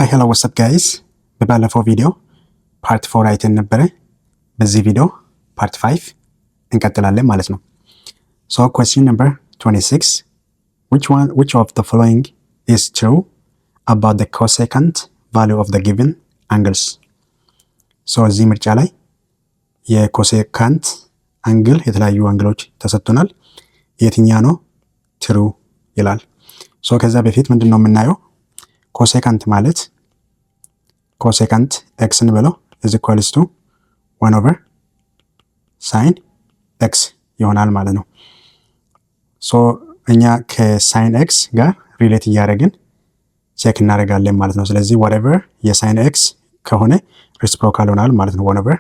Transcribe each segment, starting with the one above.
ሃይ ሄሎ ዋትስአፕ ጋይስ በባለፈው ቪዲዮ ፓርት 4 አይተን ነበረ። በዚህ ቪዲዮ ፓርት 5 እንቀጥላለን ማለት ነው። So question number 26, which of the following is true about the cosecant value of the given angles? So እዚህ ምርጫ ላይ የኮሴካንት አንግል የተለያዩ አንግሎች ተሰጥቶናል። የትኛው ነው ትሩ ይላል። ሶ ከዛ በፊት ምንድነው የምናየው? ኮሴካንት ማለት ኮሴካንት x እንበለው is equals to 1 over sin x ይሆናል ማለት ነው። ሶ እኛ ከሳይን x ጋር ሪሌት እያደረግን ቼክ እናደርጋለን ማለት ነው። ስለዚህ whatever የሳይን x ከሆነ ሬሲፕሮካል ይሆናል ማለት ነው። 1 over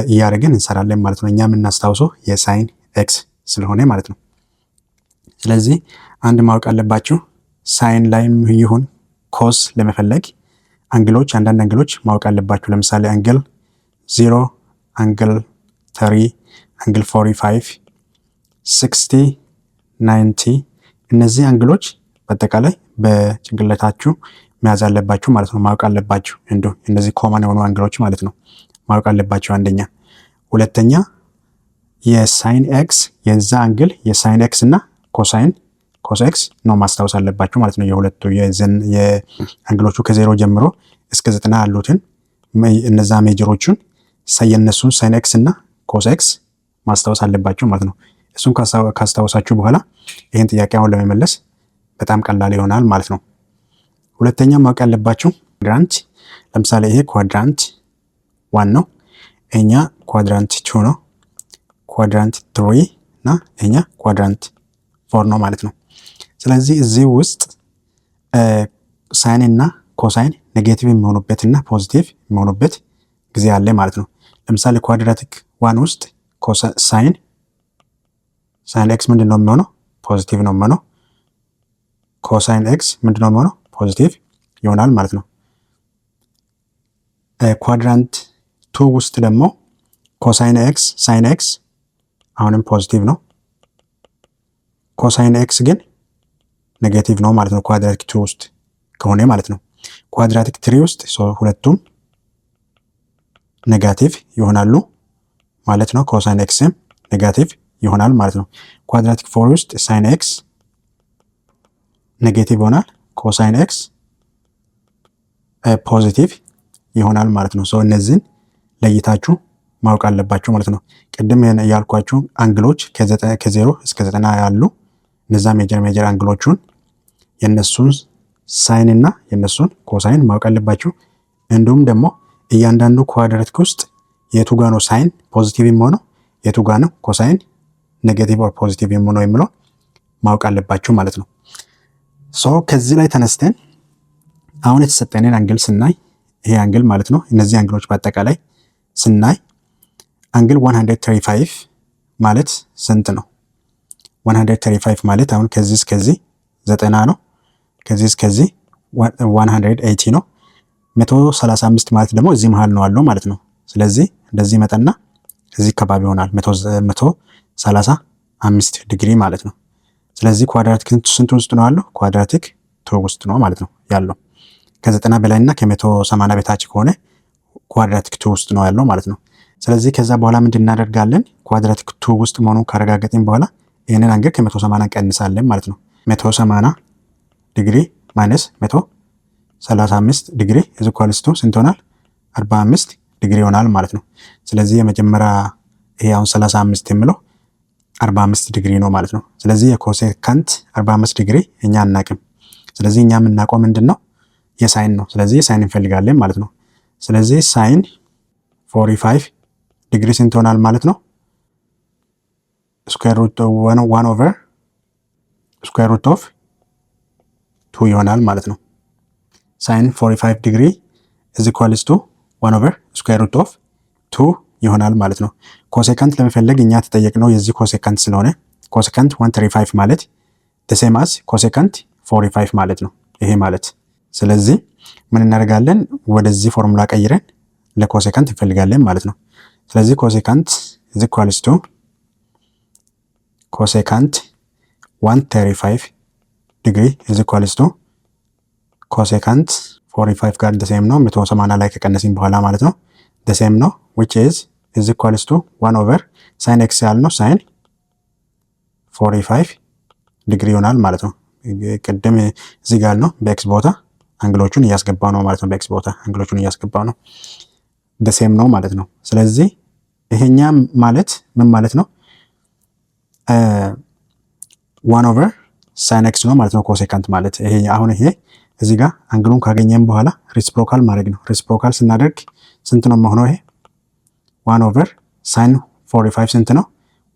እያደረግን እንሰራለን ማለት ነው። እኛ የምናስታውሰው የሳይን x ስለሆነ ማለት ነው። ስለዚህ አንድ ማወቅ አለባችሁ፣ ሳይን ላይም ይሁን ኮስ ለመፈለግ አንግሎች አንዳንድ አንግሎች ማወቅ አለባችሁ። ለምሳሌ አንግል 0፣ አንግል 30፣ አንግል 45፣ 60፣ 90 እነዚህ አንግሎች በአጠቃላይ በጭንቅላታችሁ መያዝ አለባችሁ ማለት ነው። ማወቅ አለባችሁ። እነዚህ ኮመን የሆኑ አንግሎች ማለት ነው ማወቅ አለባችሁ። አንደኛ። ሁለተኛ የሳይን ኤክስ የዛ አንግል የሳይን ኤክስ እና ኮሳይን ኮስ ኤክስ ነው ማስታወስ አለባችሁ ማለት ነው። የሁለቱ የአንግሎቹ ከ0 ጀምሮ እስከ 90 ያሉትን እነዛ ሜጀሮቹን የነሱን ሳይን ኤክስ እና ኮስ ኤክስ ማስታወስ አለባችሁ ማለት ነው። እሱን ካስታወሳችሁ በኋላ ይህን ጥያቄ አሁን ለመመለስ በጣም ቀላል ይሆናል ማለት ነው። ሁለተኛ ማወቅ ያለባችሁ ኳድራንት፣ ለምሳሌ ይሄ ኳድራንት 1 ነው፣ እኛ ኳድራንት 2 ነው፣ ኳድራንት 3 እና እኛ ኳድራንት 4 ነው ማለት ነው። ስለዚህ እዚህ ውስጥ ሳይን እና ኮሳይን ኔጌቲቭ የሚሆኑበት እና ፖዚቲቭ የሚሆኑበት ጊዜ አለ ማለት ነው። ለምሳሌ ኳድራቲክ 1 ውስጥ ሳይን ኤክስ ምንድን ነው የሚሆነው? ፖዚቲቭ ነው የሚሆነው። ኮሳይን ኤክስ ምንድን ነው የሚሆነው? ፖዚቲቭ ይሆናል ማለት ነው። ኳድራንት 2 ውስጥ ደግሞ ኮሳይን ኤክስ ሳይን ኤክስ አሁንም ፖዚቲቭ ነው። ኮሳይን ኤክስ ግን ኔጌቲቭ ነው ማለት ነው። ኳድራቲክ 2 ውስጥ ከሆነ ማለት ነው። ኳድራቲክ 3 ውስጥ ሁለቱም ኔጋቲቭ ይሆናሉ ማለት ነው። ኮሳይን ኤክስም ኔጋቲቭ ይሆናል ማለት ነው። ኳድራቲክ 4 ውስጥ ሳይን ኤክስ ኔጌቲቭ ይሆናል፣ ኮሳይን ኤክስ ፖዚቲቭ ይሆናል ማለት ነው። ሶ እነዚህን ለይታችሁ ማወቅ አለባችሁ ማለት ነው። ቅድም ያልኳችሁ አንግሎች ከ0 እስከ 90 ያሉ እነዛ ሜጀር አንግሎቹን የነሱን ሳይን እና የነሱን ኮሳይን ማወቅ አለባችሁ። እንዲሁም ደግሞ እያንዳንዱ ኳድራቲክ ውስጥ የቱ ጋ ነው ሳይን ፖዚቲቭ የሚሆነው የቱ ጋ ነው ኮሳይን ኔጌቲቭ ኦር ፖዚቲቭ የሚሆነው የሚለው ማወቅ አለባችሁ ማለት ነው። ሶ ከዚህ ላይ ተነስተን አሁን የተሰጠንን አንግል ስናይ ይሄ አንግል ማለት ነው። እነዚህ አንግሎች በአጠቃላይ ስናይ አንግል 135 ማለት ስንት ነው? 135 ማለት አሁን ከዚህ እስከዚህ 90 ነው። ከዚህ እስከዚህ 180 ነው። 135 ማለት ደግሞ እዚህ መሃል ነው አለው ማለት ነው። ስለዚህ እንደዚህ መጠና እዚህ አካባቢ ይሆናል 135 ዲግሪ ማለት ነው። ስለዚህ ኳድራቲክ ስንት ውስጥ ነው ያለው? ኳድራቲክ 2 ውስጥ ነው ማለት ነው ያለው። ከ90 በላይ እና ከ180 በታች ከሆነ ኳድራቲክ 2 ውስጥ ነው ያለው ማለት ነው። ስለዚህ ከዛ በኋላ ምንድን እናደርጋለን? ኳድራቲክ 2 ውስጥ መሆኑን ካረጋገጥን በኋላ ይህንን አንግል ከ180 እንቀንሳለን ማለት ነው። 180 ዲግሪ ማይነስ 135 ዲግሪ ኢዝ ኢኳልስ ቱ ስንት ይሆናል? 45 ዲግሪ ይሆናል ማለት ነው። ስለዚህ የመጀመሪያ ይሄ አሁን 35 የሚለው 45 ዲግሪ ነው ማለት ነው። ስለዚህ የኮሴካንት 45 ዲግሪ እኛ አናቅም። ስለዚህ እኛ የምናውቀው ምንድን ነው? የሳይን ነው። ስለዚህ ሳይን እንፈልጋለን ማለት ነው። ስለዚህ ሳይን 45 ዲግሪ ስንት ይሆናል ማለት ነው? ስኩዌር ሩት 1 ኦቨር ስኩዌር ሩት ኦፍ 2 ይሆናል ማለት ነው። ሳይን 45 ዲግሪ ኢዝ ኢኳልስ ቱ 1 ኦቨር ስኩዌር ሩት ኦፍ 2 ይሆናል ማለት ነው። ኮሴካንት ለመፈለግ እኛ ተጠየቅነው የዚህ ኮሴካንት ስለሆነ ኮሴካንት 135 ማለት the same as ኮሴካንት 45 ማለት ነው ይሄ ማለት። ስለዚህ ምን እናደርጋለን? ወደዚህ ፎርሙላ ቀይረን ለኮሴካንት እንፈልጋለን ማለት ነው። ስለዚህ ኮሴካንት ኢዝ ኢኳልስ ቱ ኮሴካንት 135 ዲግሪ ኢዝ ኢኳልስ ቱ ኮሴካንት 45 ጋር ደሴም ነው 180 ላይ ከቀነስን በኋላ ማለት ነው ደሴም ነው which is equals to 1 over sin x ያልነው sin 45 ዲግሪ ይሆናል ማለት ነው። ቅድም እዚህ ጋር ነው በኤክስ ቦታ አንግሎቹን እያስገባው ነው ማለት ነው። በኤክስ ቦታ አንግሎቹን እያስገባው ነው ደሴም ነው ማለት ነው። ስለዚህ ይሄኛ ማለት ምን ማለት ነው? 1 over sin x ነው ማለት ነው ኮሴካንት ማለት ይሄ አሁን ይሄ እዚህ ጋር አንግሉን ካገኘን በኋላ ሪሲፕሮካል ማድረግ ነው። ሪሲፕሮካል ስናደርግ ስንት ነው የሚሆነው? ይሄ 1 over sin 45 ስንት ነው?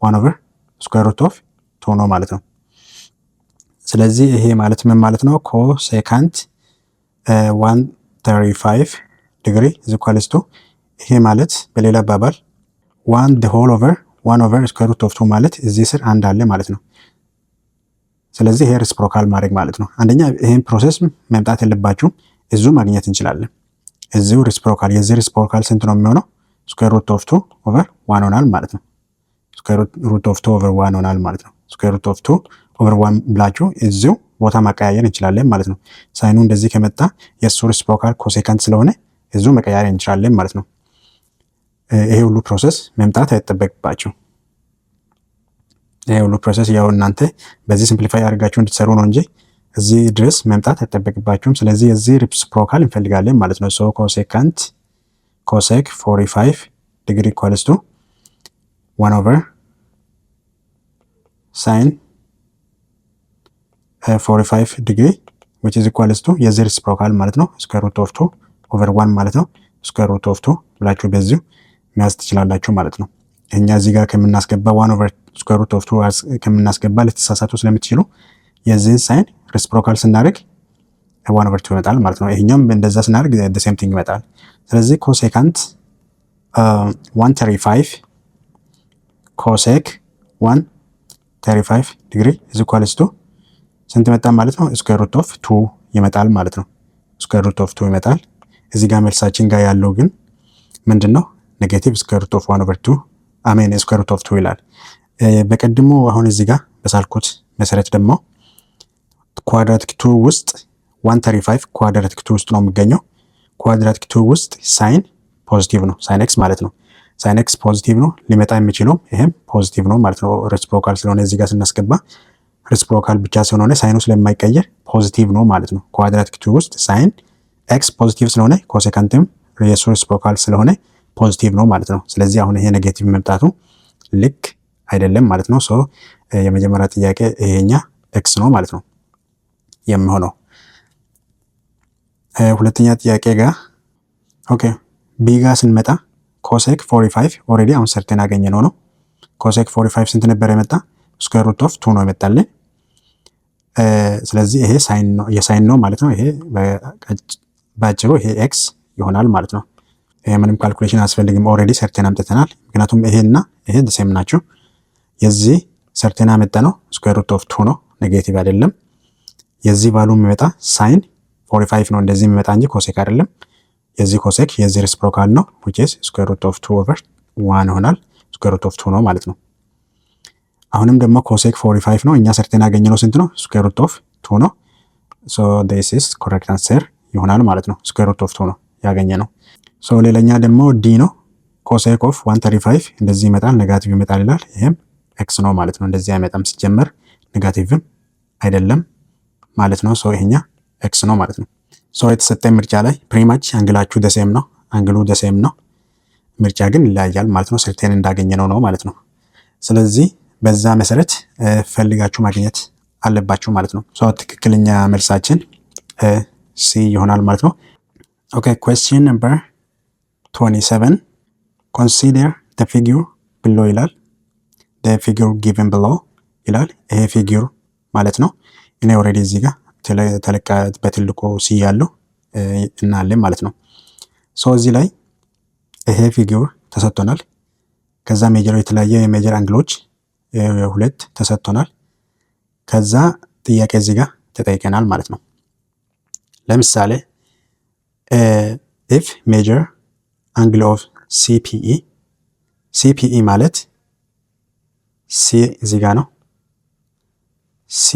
1 over square root of 2 ነው ማለት ነው። ስለዚህ ይሄ ማለት ምን ማለት ነው? ኮሴካንት 135 ዲግሪ is equals to ይሄ ማለት በሌላ አባባል 1 the whole over 1 over square root of 2 ማለት እዚህ ስር አንድ አለ ማለት ነው። ስለዚህ ይሄ ሪሲፕሮካል ማድረግ ማለት ነው። አንደኛ ይሄን ፕሮሰስ መምጣት የለባችሁም እዚሁ ማግኘት እንችላለን። እዚሁ ሪሲፕሮካል የዚህ ሪሲፕሮካል ስንት ነው የሚሆነው? square root of 2 over 1 ሆናል ማለት ነው። square root of 2 over 1 ሆናል ማለት ነው። square root of 2 over 1 ብላችሁ እዚሁ ቦታ ማቀያየር እንችላለን ማለት ነው። ሳይኑ እንደዚህ ከመጣ የሱ ሪሲፕሮካል ኮሴካንት ስለሆነ እዚሁ መቀያየር እንችላለን ማለት ነው። ይሄ ሁሉ ፕሮሰስ መምጣት አይጠበቅባችሁ። ይሄ ሁሉ ፕሮሰስ ያው እናንተ በዚህ ሲምፕሊፋይ አድርጋችሁ እንድትሰሩ ነው እንጂ እዚህ ድረስ መምጣት አይጠበቅባችሁም። ስለዚህ የዚህ ሪሲፕሮካል እንፈልጋለን ማለት ነው። ሶ ኮሴካንት ኮሴክ 45 ዲግሪ ኢኳልስ ቱ 1 over sin 45 ዲግሪ which is equals to የዚህ ሪሲፕሮካል ማለት ነው square root of 2 over 1 ማለት ነው። square root of 2 ብላችሁ በዚሁ መያዝ ትችላላችሁ ማለት ነው። እኛ እዚህ ጋር ከምናስገባ 1 over square root of 2 ከምናስገባ ልትሳሳቱ ስለምትችሉ የዚህ ሳይን ሪሲፕሮካል ስናደርግ 1 over 2 ይመጣል ማለት ነው። ይሄኛውም እንደዛ ስናደርግ the same thing ይመጣል። ስለዚህ ኮሴካንት 135 ኮሴክ 135 ዲግሪ is equals to ስንት መጣ ማለት ነው? square root of 2 ይመጣል ማለት ነው። square root of 2 ይመጣል። እዚህ ጋር መልሳችን ጋር ያለው ግን ምንድነው? ኔጌቲቭ square root of 1 over 2 አሜን square root of 2 ይላል። በቀድሞ አሁን እዚህ ጋር በሳልኩት መሰረት ደግሞ ኳድራቲክ 2 ውስጥ 135 ኳድራቲክ 2 ውስጥ ነው የሚገኘው። ኳድራቲክ 2 ውስጥ ሳይን ፖዚቲቭ ነው፣ ሳይን ኤክስ ማለት ነው። ሳይን ኤክስ ፖዚቲቭ ነው፣ ሊመጣ የሚችለው ይሄም ፖዚቲቭ ነው ማለት ነው። ሪሲፕሮካል ስለሆነ እዚህ ጋር ስናስገባ ሪሲፕሮካል ብቻ ስለሆነ ሳይኑ ስለማይቀየር ፖዚቲቭ ነው ማለት ነው። ኳድራቲክ 2 ውስጥ ሳይን ኤክስ ፖዚቲቭ ስለሆነ ኮሴካንትም የሱ ሪሲፕሮካል ስለሆነ ፖዚቲቭ ነው ማለት ነው። ስለዚህ አሁን ይሄ ኔጌቲቭ መምጣቱ ልክ አይደለም ማለት ነው። ሶ የመጀመሪያ ጥያቄ ይሄኛ ኤክስ ነው ማለት ነው የሚሆነው። ሁለተኛ ጥያቄ ጋር ኦኬ ቢ ጋር ስንመጣ ኮሴክ 45 ኦልሬዲ አሁን ሰርተን ያገኘነው ነው። ኮሴክ 45 ስንት ነበር የመጣ? ስኩዌር ሩት ኦፍ 2 ነው የመጣልን። ስለዚህ ይሄ ሳይን ነው የሳይን ነው ማለት ነው። ይሄ ባጭሩ ይሄ ኤክስ ይሆናል ማለት ነው። ይሄ ምንም ካልኩሌሽን አያስፈልግም፣ ኦልሬዲ ሰርተን አምጥተናል። ምክንያቱም ይሄና ይሄ ሴም ናቸው። የዚህ ሰርተን አመጣነው ስኩዌር ሩት ኦፍ 2 ነው፣ ኔጌቲቭ አይደለም። የዚህ ቫሉ የሚመጣ ሳይን 45 ነው እንደዚህ የሚመጣ እንጂ ኮሴክ አይደለም። የዚህ ኮሴክ የዚህ ሬሲፕሮካል ነው which is square root of 2 over 1 ይሆናል። square root of 2 ነው ማለት ነው። አሁንም ደግሞ ኮሴክ 45 ነው፣ እኛ ሰርተን ያገኘነው ስንት ነው? square root of 2 ነው። so this is correct answer ይሆናል ማለት ነው። square root of 2 ነው ያገኘነው። so ሌላኛ ደግሞ ዲ ነው። ኮሴክ ኦፍ 135 እንደዚህ ይመጣል፣ ኔጋቲቭ ይመጣል ይላል። ይሄም ኤክስ ነው ማለት ነው። እንደዚህ አይመጣም ሲጀመር፣ ኔጋቲቭም አይደለም ማለት ነው። so ይሄኛ ኤክስ ነው ማለት ነው። ሶ የተሰጠኝ ምርጫ ላይ ፕሪማች አንግላችሁ ደሴም ነው፣ አንግሉ ደሴም ነው፣ ምርጫ ግን ይለያያል ማለት ነው። ሰርተን እንዳገኘነው ነው ማለት ነው። ስለዚህ በዛ መሰረት ፈልጋችሁ ማግኘት አለባችሁ ማለት ነው። ሶ ትክክለኛ መልሳችን ሲ ይሆናል ማለት ነው። ኦኬ question number 27 consider the figure below ይላል። the figure given below ይላል። ይሄ ፊጊር ማለት ነው። እኔ ኦልሬዲ እዚህ ጋር ተለካ በትልቁ ሲ ያለው እናለን ማለት ነው። ሶ እዚህ ላይ ይሄ ፊጊር ተሰጥቶናል። ከዛ ሜጀር የተለያየ የሜጀር አንግሎች ሁለት ተሰጥቶናል። ከዛ ጥያቄ እዚህ ጋር ተጠይቀናል ማለት ነው። ለምሳሌ if major angle of CPE ማለት ሲ እዚህ ጋር ነው፣ ሲ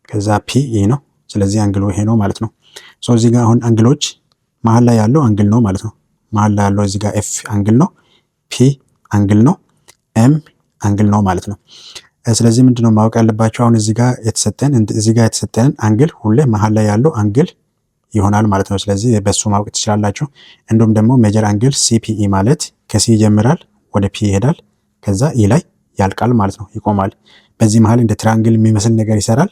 ከዛ ፒኢ ነው። ስለዚህ አንግሉ ይሄ ነው ማለት ነው። ሶ እዚህ ጋር አሁን አንግሎች መሀል ላይ ያለው አንግል ነው ማለት ነው። መሀል ላይ ያለው እዚህ ጋር ኤፍ አንግል ነው፣ ፒ አንግል ነው፣ ኤም አንግል ነው ማለት ነው። ስለዚህ ምንድነው ማወቅ ያለባቸው አሁን እዚህ ጋር የተሰጠን አንግል ሁሌ መሀል ላይ ያለው አንግል ይሆናል ማለት ነው። ስለዚህ በሱ ማወቅ ትችላላችሁ። እንዲሁም ደግሞ ሜጀር አንግል ሲፒኢ ማለት ከሲ ይጀምራል ወደ ፒ ይሄዳል፣ ከዛ ኢ ላይ ያልቃል ማለት ነው፣ ይቆማል። በዚህ መሀል እንደ ትራንግል የሚመስል ነገር ይሰራል።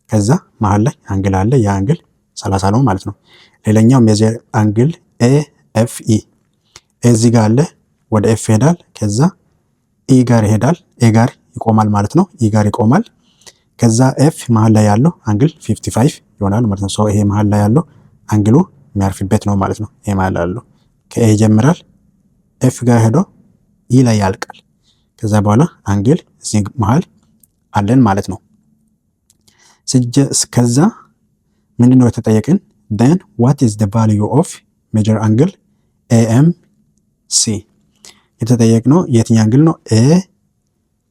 ከዛ መሀል ላይ አንግል አለ፣ ያ አንግል 30 ነው ማለት ነው። ሌላኛው ሜጀር አንግል ኤኤፍኢ እዚህ ጋር አለ፣ ወደ ኤፍ ይሄዳል፣ ከዛ ኢ ጋር ይሄዳል፣ ኤ ጋር ይቆማል ማለት ነው። ኢ ጋር ይቆማል። ከዛ ኤፍ መሀል ላይ ያለው አንግል 55 ይሆናል ማለት ነው። ሶ ይሄ መሀል ላይ ያለው አንግሉ የሚያርፍበት ነው ማለት ነው። ይሄ መሀል ላይ ያለው ከኤ ይጀምራል፣ ኤፍ ጋር ሄዶ ኢ ላይ ያልቃል። ከዛ በኋላ አንግል እዚህ መሀል አለን ማለት ነው። ከዛ ምንድነው የተጠየቅን? then what is the value of major angle AMC የተጠየቅነው የትኛው አንግል ነው?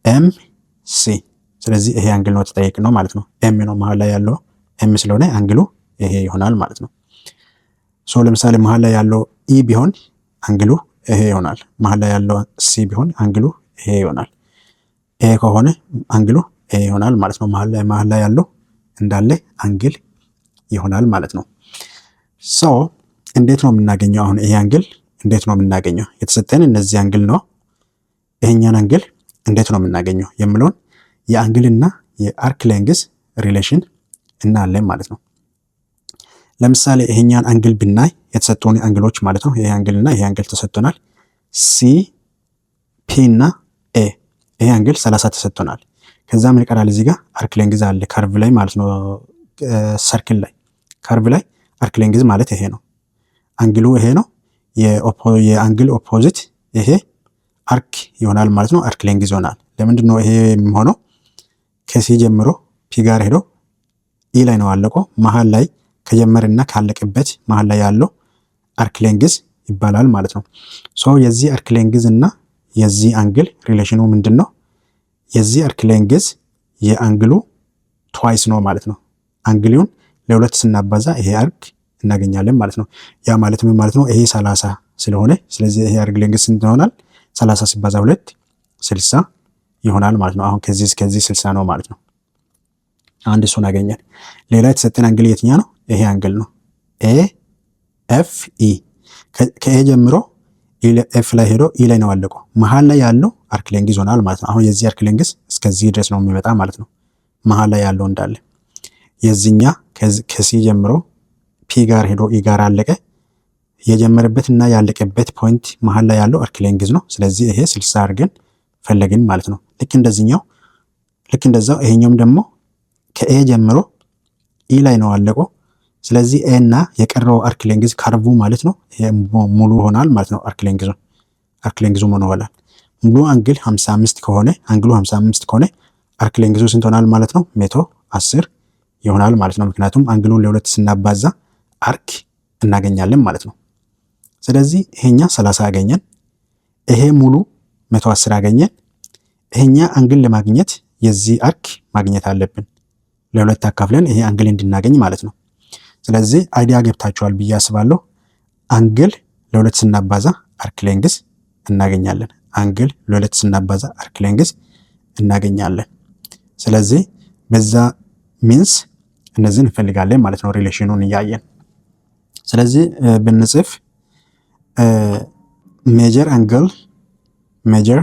AMC። ስለዚህ ይሄ አንግል ነው የተጠየቅነው ማለት ነው። ኤም ነው መሀል ላይ ያለው ኤም ስለሆነ አንግሉ ይሄ ይሆናል ማለት ነው። ሶ ለምሳሌ መሀል ላይ ያለው ኢ ቢሆን አንግሉ ይሄ ይሆናል። መሀል ላይ ያለው ሲ ቢሆን አንግሉ ይሄ ይሆናል። ኤ ከሆነ አንግሉ ይሄ ይሆናል ማለት ነው። መሀል ላይ ያለው እንዳለ አንግል ይሆናል ማለት ነው። ሶ እንዴት ነው የምናገኘው? አሁን ይሄ አንግል እንዴት ነው የምናገኘው? የተሰጠን እነዚህ አንግል ነው። ይሄኛን አንግል እንዴት ነው የምናገኘው የሚለውን የአንግልና የአርክ ሌንግዝ ሪሌሽን እናያለን ማለት ነው። ለምሳሌ ይሄኛን አንግል ብናይ የተሰጡን አንግሎች ማለት ነው። ይሄ አንግልና ይሄ አንግል ተሰጥቶናል። ሲ ፒ እና ኤ ይሄ አንግል 30 ተሰጥቶናል። ከዛ ምን ይቀራል? እዚህ ጋር አርክ ሌንግዝ አለ ካርቭ ላይ ማለት ነው። ሰርክል ላይ ካርቭ ላይ አርክ ሌንግዝ ማለት ይሄ ነው። አንግሉ ይሄ ነው። የአንግል ኦፖዚት ይሄ አርክ ይሆናል ማለት ነው። አርክ ሌንግዝ ይሆናል። ለምንድን ነው ይሄ የሚሆነው? ከሲ ጀምሮ ፒ ጋር ሄዶ ኢ ላይ ነው አለቀው። መሀል ላይ ከጀመረና ካለቀበት መሀል ላይ ያለው አርክ ሌንግዝ ይባላል ማለት ነው። ሶ የዚህ አርክ ሌንግዝ እና የዚህ አንግል ሪሌሽኑ ምንድን ነው? የዚህ አርክ ሌንግዝ የአንግሉ ትዋይስ ነው ማለት ነው። አንግሉን ለሁለት ስናባዛ ይሄ አርክ እናገኛለን ማለት ነው። ያ ማለት ምን ማለት ነው? ይሄ 30 ስለሆነ ስለዚህ ይሄ አርክ ሌንግዝ ስንት ይሆናል? 30 ሲባዛ 2 60 ይሆናል ማለት ነው። አሁን ከዚህ እስከዚህ 60 ነው ማለት ነው። አንድ እሱን አገኘን። ሌላ የተሰጠን አንግል የትኛ ነው? ይሄ አንግል ነው። ኤ ኤፍ ኢ ከኤ ጀምሮ ኤፍ ላይ ሄዶ ኢ ላይ ነው አለቀው። መሀል ላይ ያለው አርክ ሌንግዝ ይሆናል ማለት ነው። አሁን የዚህ አርክ ሌንግዝ እስከዚህ ድረስ ነው የሚመጣ ማለት ነው። መሀል ላይ ያለው እንዳለ የዚህኛ ከሲ ጀምሮ ፒ ጋር ሄዶ ኢ ጋር አለቀ። የጀመረበት እና ያለቀበት ፖይንት መሀል ላይ ያለው አርክ ሌንግዝ ነው። ስለዚህ ይሄ 60 አድርገን ፈለግን ማለት ነው። ልክ እንደዛው ይሄኛውም ደግሞ ከኤ ጀምሮ ኢ ላይ ነው አለቀው። ስለዚህ ኤ እና የቀረው አርክ ሌንግዝ ካርቡ ማለት ነው ይሄ ሙሉ ሆናል ማለት ነው። አርክ ሌንግዙ ሙሉ ሆናል። ሙሉ አንግል 55 ከሆነ አርክ ሌንግዙ ስንት ሆናል ማለት ነው? 110 ይሆናል ማለት ነው። ምክንያቱም አንግሉን ለሁለት ስናባዛ አርክ እናገኛለን ማለት ነው። ስለዚህ ይሄኛ 30 አገኘን፣ ይሄ ሙሉ 110 አገኘን። ይሄኛ አንግል ለማግኘት የዚህ አርክ ማግኘት አለብን። ለሁለት አካፍለን ይሄ አንግል እንድናገኝ ማለት ነው። ስለዚህ አይዲያ ገብታችኋል ብዬ አስባለሁ። አንግል ለሁለት ስናባዛ አርክ ሌንግዝ እናገኛለን። አንግል ለሁለት ስናባዛ አርክ ሌንግዝ እናገኛለን። ስለዚህ በዛ ሚንስ እነዚህን እንፈልጋለን ማለት ነው፣ ሪሌሽኑን እያየን። ስለዚህ ብንጽፍ ሜጀር አንግል ሜጀር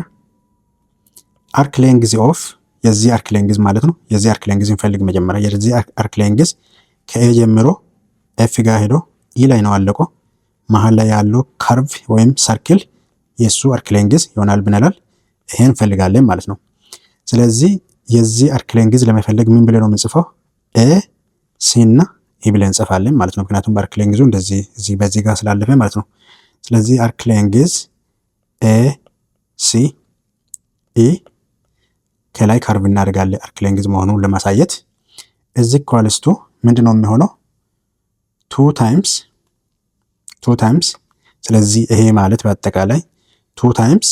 አርክ ሌንግዝ ኦፍ የዚህ አርክ ሌንግዝ ማለት ነው። የዚህ አርክ ሌንግዝ እንፈልግ መጀመሪያ። የዚህ አርክ ሌንግዝ ከኤ ጀምሮ ኤፍ ጋር ሄዶ ኢ ላይ ነው አለቀው። መሀል ላይ ያለው ካርቭ ወይም ሰርክል የሱ አርክ ሌንግዝ ይሆናል ብንላል። ይሄን እንፈልጋለን ማለት ነው። ስለዚህ የዚህ አርክ ሌንግዝ ለመፈለግ ምን ብለን ነው የምንጽፈው? ኤ ሲ እና ኢ ብለን እንጽፋለን ማለት ነው። ምክንያቱም አርክ ሌንግዙ እንደዚህ በዚህ ጋር ስላለፈ ማለት ነው። ስለዚህ አርክ ሌንግዝ ኤ ሲ ኢ ከላይ ካርቭ እናደርጋለን አርክ ሌንግዝ መሆኑን ለማሳየት። እዚህ ኳልስቱ ምንድነው የሚሆነው? 2 ታይምስ ስለዚህ ይሄ ማለት በአጠቃላይ 2 ታይምስ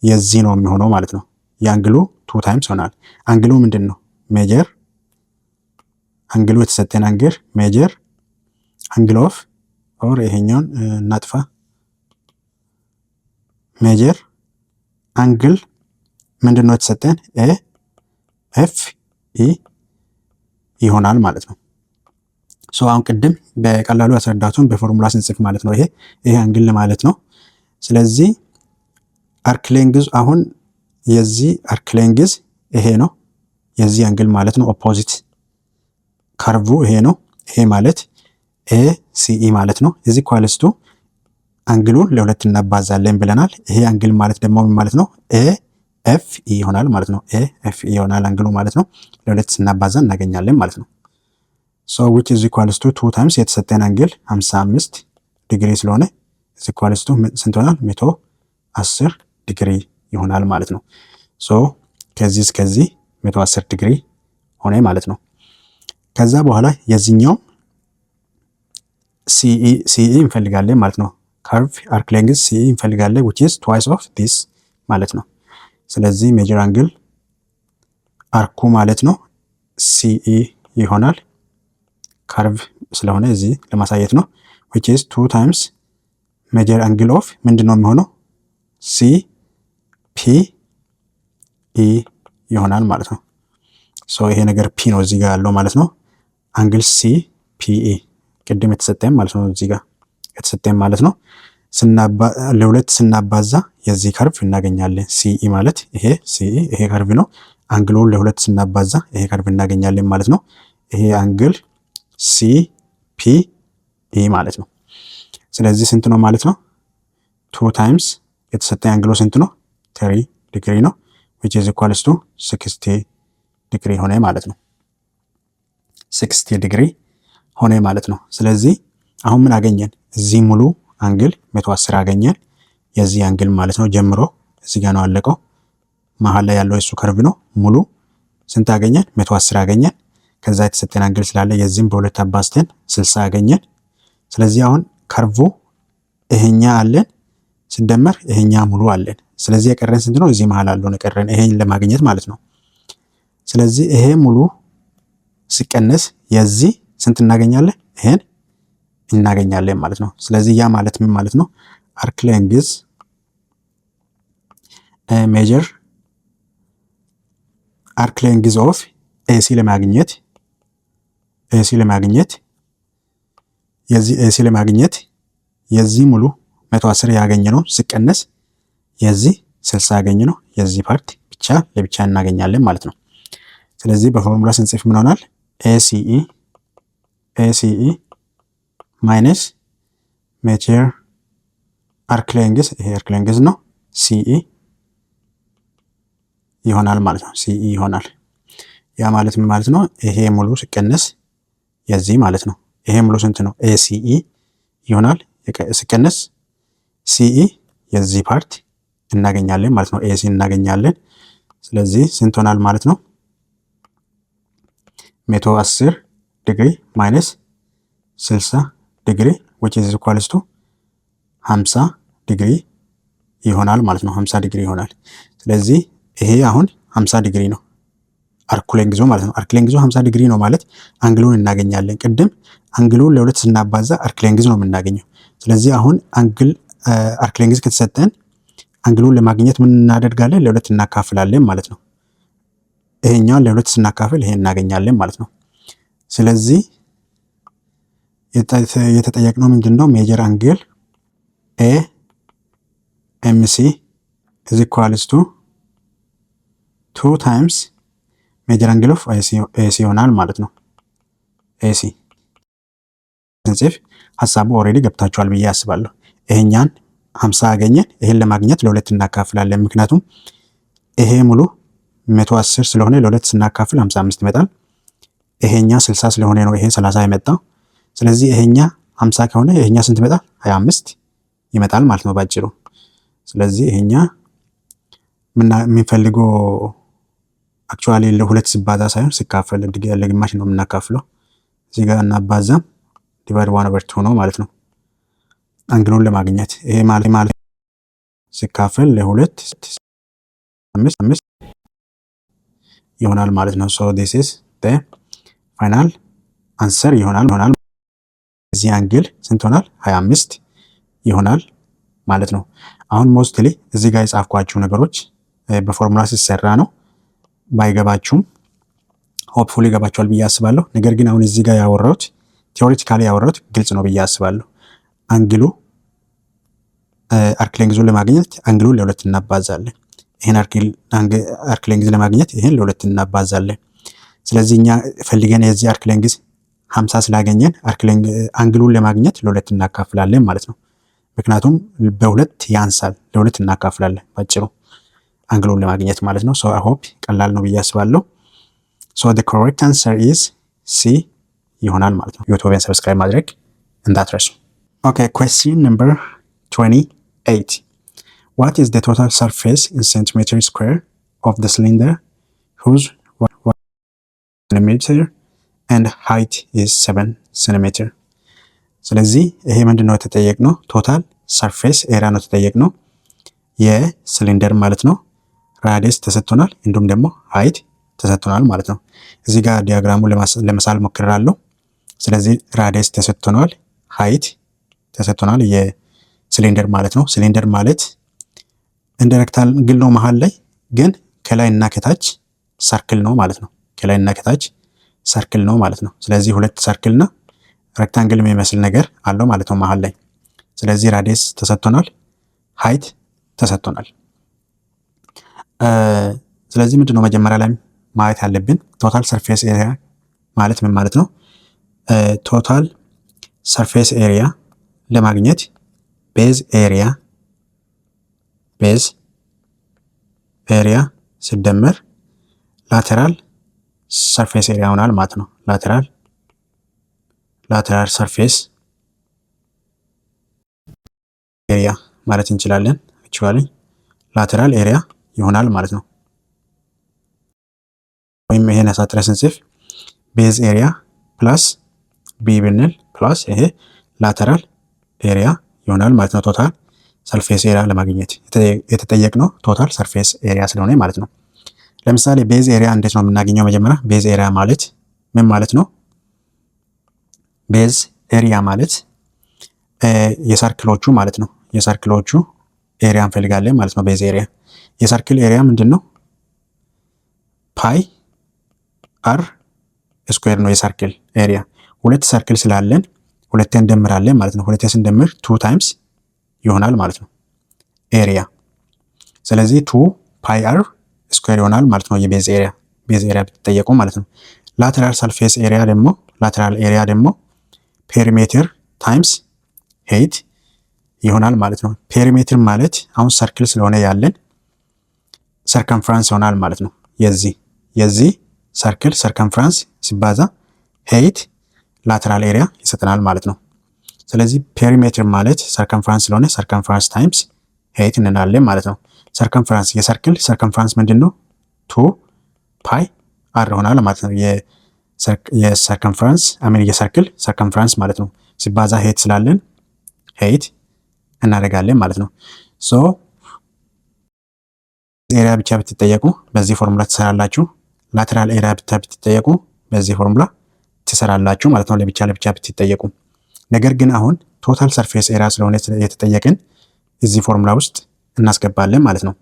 የዚህ ነው የሚሆነው ማለት ነው። የአንግሉ 2 ታይምስ ሆናል። አንግሉ ምንድን ነው? ሜጀር አንግሉ የተሰጠን አንግል ሜጀር አንግል ኦፍ ኦር ይሄኛውን እናጥፋ ሜጀር አንግል ምንድነው የተሰጠን ኤ ኤፍ ኢ ይሆናል ማለት ነው። ሶ አሁን ቅድም በቀላሉ ያስረዳቱን በፎርሙላ ስንጽፍ ማለት ነው ይሄ አንግል ማለት ነው። ስለዚህ አርክ ሌንግዝ አሁን የዚህ አርክ ሌንግዝ ይሄ ነው የዚህ አንግል ማለት ነው። ኦፖዚት ካርቭ ይሄ ነው። ይሄ ማለት ኤ ሲኢ ማለት ነው። እዚህ ኳልስቱ አንግሉን ለሁለት እናባዛለን ብለናል። ይሄ አንግል ማለት ደግሞ ምን ማለት ነው? ኤ ኤፍ ኢ ይሆናል ማለት ነው። ኤ ኤፍ ኢ ይሆናል አንግሉ ማለት ነው። ለሁለት ስናባዛ እናገኛለን ማለት ነው። ሶ which is equals to 2 times የተሰጠን አንግል 55 ዲግሪ ስለሆነ is equals to ስንት ይሆናል? 110 ዲግሪ ይሆናል ማለት ነው። ሶ ከዚህ እስከዚህ 110 ዲግሪ ሆነ ማለት ነው። ከዛ በኋላ የዚህኛው ሲኢ እንፈልጋለን ማለት ነው። ካርቭ አርክ ሌንግዝ ሲኢ እንፈልጋለን which is twice of this ማለት ነው። ስለዚህ ሜጀር አንግል አርኩ ማለት ነው ሲኢ ይሆናል። ካርቭ ስለሆነ እዚህ ለማሳየት ነው which is 2 times ሜጀር አንግል ኦፍ ምንድነው የሚሆነው ሲ ፒ ኢ ይሆናል ማለት ነው። ሶ ይሄ ነገር ፒ ነው እዚህ ጋር ያለው ማለት ነው። አንግል ሲ ፒ ኢ ቅድም የተሰጠን ማለት ነው እዚህ ጋር የተሰጠን ማለት ነው። ለሁለት ስናባዛ የዚህ ካርቭ እናገኛለን። ሲኢ ማለት ይሄ ሲኢ ይሄ ካርቭ ነው። አንግሉን ለሁለት ስናባዛ ይሄ ካርቭ እናገኛለን ማለት ነው። ይሄ አንግል ሲ ፒ ኢ ማለት ነው። ስለዚህ ስንት ነው ማለት ነው? 2 ታይምስ የተሰጠኝ አንግሉ ስንት ነው? 30 ዲግሪ ነው which is equals to 60 ዲግሪ ሆነ ማለት ነው። 60 ዲግሪ ሆነ ማለት ነው። ስለዚህ አሁን ምን አገኘን? እዚህ ሙሉ አንግል 110 አገኘን። የዚህ አንግል ማለት ነው ጀምሮ እዚህ ጋር ነው አለቀው። መሃል ላይ ያለው እሱ ከርቭ ነው። ሙሉ ስንት አገኘን? 110 አገኘን። ከዛ የተሰጠን አንግል ስላለ የዚህም በሁለት አባዝተን 60 አገኘን። ስለዚህ አሁን ከርቭ ይሄኛ አለን ሲደመር ይሄኛ ሙሉ አለን። ስለዚህ የቀረን ስንት ነው? እዚህ መሃል አለው የቀረን ይሄን ለማግኘት ማለት ነው። ስለዚህ ይሄ ሙሉ ሲቀነስ የዚህ ስንት እናገኛለን? ይሄን እናገኛለን ማለት ነው። ስለዚህ ያ ማለት ምን ማለት ነው? አርክ ሌንግዝ ሜጀር አርክ ሌንግዝ ኦፍ ኤሲ ለማግኘት የዚህ ሙሉ 110 ያገኘ ነው ሲቀነስ የዚህ 60 ያገኘ ነው የዚህ ፓርት ብቻ ለብቻ እናገኛለን ማለት ነው። ስለዚህ በፎርሙላ ስንጽፍ ምን ይሆናል? ኤሲኢ ማይነስ ሜጀር አርክ ሌንግዝ ይሄ አርክ ሌንግዝ ነው ሲኢ ይሆናል ማለት ነው። ሲኢ ይሆናል። ያ ማለት ምን ማለት ነው? ይሄ ሙሉ ሲቀነስ የዚህ ማለት ነው። ይሄ ሙሉ ስንት ነው? ኤሲኢ ይሆናል ሲቀነስ ሲኢ የዚህ ፓርት እናገኛለን ማለት ነው። ኤሲ እናገኛለን። ስለዚህ ስንት ሆናል ማለት ነው? 110 ዲግሪ ማይነስ 60 ዲግሪ which is equals to 50 ዲግሪ ይሆናል ማለት ነው። 50 ዲግሪ ይሆናል። ስለዚህ ይሄ አሁን 50 ዲግሪ ነው አርክ ሌንግዙ ማለት ነው። አርክ ሌንግዙ 50 ዲግሪ ነው ማለት አንግሉን እናገኛለን። ቅድም አንግሉን ለሁለት ስናባዛ አርክ ሌንግዝ ነው የምናገኘው። ስለዚህ አሁን አርክ ሌንግዝ ከተሰጠን አንግሉን ለማግኘት ምን እናደርጋለን? ለሁለት እናካፍላለን ማለት ነው። ይሄኛውን ለሁለት ስናካፍል ይሄን እናገኛለን ማለት ነው። ስለዚህ የተጠየቅነው ምንድነው? ሜጀር አንግል ኤ ኤምሲ is equals to 2 times ሜጀር አንግል ኦፍ ኤሲ ይሆናል ማለት ነው። ኤሲ ስንጽፍ ሐሳቡ ኦልሬዲ ገብታችኋል ብዬ አስባለሁ። ይሄኛን 50 አገኘን። ይሄን ለማግኘት ለሁለት እናካፍላለን። ምክንያቱም ይሄ ሙሉ 110 ስለሆነ ለሁለት ስናካፍል 55 ይመጣል። ይሄኛ 60 ስለሆነ ነው ይሄ 30 የመጣው። ስለዚህ ይሄኛ 50 ከሆነ ይሄኛ ስንት ይመጣል? 25 ይመጣል ማለት ነው ባጭሩ። ስለዚህ ይሄኛ የምንፈልገው አክቹአሊ ለሁለት ሲባዛ ሳይሆን ሲካፈል ለግማሽ ነው የምናካፍለው። እዚህ ጋር እናባዛም ዲቫይድ 1/2 ነው ማለት ነው አንግሉን ለማግኘት። ይሄ ማለት ሲካፈል ለሁለት 5 ይሆናል ማለት ነው። so this is the final answer ይሆናል እዚህ አንግል ስንት ሆናል? 25 ይሆናል ማለት ነው። አሁን ሞስትሊ እዚህ ጋር የጻፍኳችሁ ነገሮች በፎርሙላ ሲሰራ ነው። ባይገባችሁም ሆፕፉሊ ይገባችኋል ብዬ አስባለሁ። ነገር ግን አሁን እዚህ ጋር ያወራሁት ቴዎሬቲካሊ ያወራሁት ግልጽ ነው ብዬ አስባለሁ። አንግሉ አርክ ሌንግዙን ለማግኘት አንግሉን ለሁለት እናባዛለን። ይሄን አርክ ሌንግዝ ለማግኘት ይሄን ለሁለት እናባዛለን። ስለዚህ እኛ ፈልገን የዚህ አርክ ሌንግዝ 50 ስላገኘን አንግሉን ለማግኘት ለሁለት እናካፍላለን ማለት ነው። ምክንያቱም በሁለት ያንሳል፣ ለሁለት እናካፍላለን ባጭሩ አንግሉን ለማግኘት ማለት ነው። ሶ አይ ሆፕ ቀላል ነው ብዬ አስባለሁ። ሶ the correct answer is C ይሆናል ማለት ነው። ዩቲዩብን ሰብስክራይብ ማድረግ እንዳትረሱ። ኦኬ question number 28. What is the total surface in centimeter square of the cylinder whose centimeter and height is 7 centimeter? ስለዚህ ይሄ ምንድነው የተጠየቅነው? ቶታል ሰርፌስ ኤሪያ ነው የተጠየቅነው የሲሊንደር ማለት ነው። ራዲየስ ተሰጥቶናል፣ እንዲሁም ደግሞ ሃይት ተሰጥቶናል ማለት ነው። እዚህ ጋር ዲያግራሙን ለመሳል ሞክራለሁ። ስለዚህ ራዲየስ ተሰጥቶናል፣ ሃይት ተሰጥቶናል የሲሊንደር ማለት ነው። ሲሊንደር ማለት እንደ ሬክታንግል ነው መሃል ላይ ግን ከላይ እና ከታች ሰርክል ነው ማለት ነው። ከላይ እና ከታች ሰርክል ነው ማለት ነው። ስለዚህ ሁለት ሰርክል እና ሬክታንግል የሚመስል ነገር አለው ማለት ነው መሃል ላይ። ስለዚህ ራዲየስ ተሰጥቶናል፣ ሃይት ተሰጥቶናል። ስለዚህ ምንድነው መጀመሪያ ላይ ማየት ያለብን ቶታል ሰርፌስ ኤሪያ ማለት ምን ማለት ነው? ቶታል ሰርፌስ ኤሪያ ለማግኘት ቤዝ ኤሪያ ሲደመር ላተራል ሰርፌስ ኤሪያ ይሆናል ማለት ነው። ላተራል ሰርፌስ ኤሪያ ማለት እንችላለን። አክቹዋሊ ላተራል ኤሪያ ይሆናል ማለት ነው። ወይም ይሄን አሳጥረን ስንጽፍ ቤዝ ኤሪያ ፕላስ ቢ ብንል ፕላስ ይሄ ላተራል ኤሪያ ይሆናል ማለት ነው። ቶታል ሰርፌስ ኤሪያ ለማግኘት የተጠየቅነው ቶታል ሰርፌስ ኤሪያ ስለሆነ ማለት ነው። ለምሳሌ ቤዝ ኤሪያ እንዴት ነው የምናገኘው? መጀመሪያ ቤዝ ኤሪያ ማለት ምን ማለት ነው? ቤዝ ኤሪያ ማለት የሰርክሎቹ ማለት ነው። የሰርክሎቹ ኤሪያ እንፈልጋለን ማለት ነው። ቤዝ ኤሪያ የሰርክል ኤሪያ ምንድን ነው? ፓይ አር ስኩዌር ነው የሰርክል ኤሪያ። ሁለት ሰርክል ስላለን ሁለቴ እንደምራለን ማለት ነው። ሁለቴ ስንደምር 2 ታይምስ ይሆናል ማለት ነው ኤሪያ። ስለዚህ 2 ፓይ አር ስኩዌር ይሆናል ማለት ነው የቤዝ ኤሪያ። ቤዝ ኤሪያ ብትጠየቁ ማለት ነው። ላተራል ሰርፌስ ኤሪያ ደግሞ ፔሪሜትር ታይምስ ሄይት ይሆናል ማለት ነው። ፔሪሜትር ማለት አሁን ሰርክል ስለሆነ ያለን ሰርከምፍራንስ ይሆናል ማለት ነው። የዚህ ሰርክል ሰርከምፍራንስ ሲባዛ ሄይት ላተራል ኤሪያ ይሰጠናል ማለት ነው። ስለዚህ ፔሪሜትር ማለት ሰርከምፍራንስ ስለሆነ ሰርከምፍራንስ ታይምስ ሄይት እንላለን ማለት ነው። ሰርከምፍራንስ የሰርክል ሰርከምፍራንስ ምንድን ነው? 2 ፓይ አር ይሆናል ማለት ነው። የሰርከምፍራንስ የሰርክል ሰርከምፍራንስ ማለት ነው ሲባዛ ሄይት ስላለን ሄይት እናደርጋለን ማለት ነው። ሶ ኤሪያ ብቻ ብትጠየቁ በዚህ ፎርሙላ ትሰራላችሁ። ላተራል ኤሪያ ብቻ ብትጠየቁ በዚህ ፎርሙላ ትሰራላችሁ ማለት ነው፣ ለብቻ ብትጠየቁ። ነገር ግን አሁን ቶታል ሰርፌስ ኤሪያ ስለሆነ የተጠየቅን እዚህ ፎርሙላ ውስጥ እናስገባለን ማለት ነው።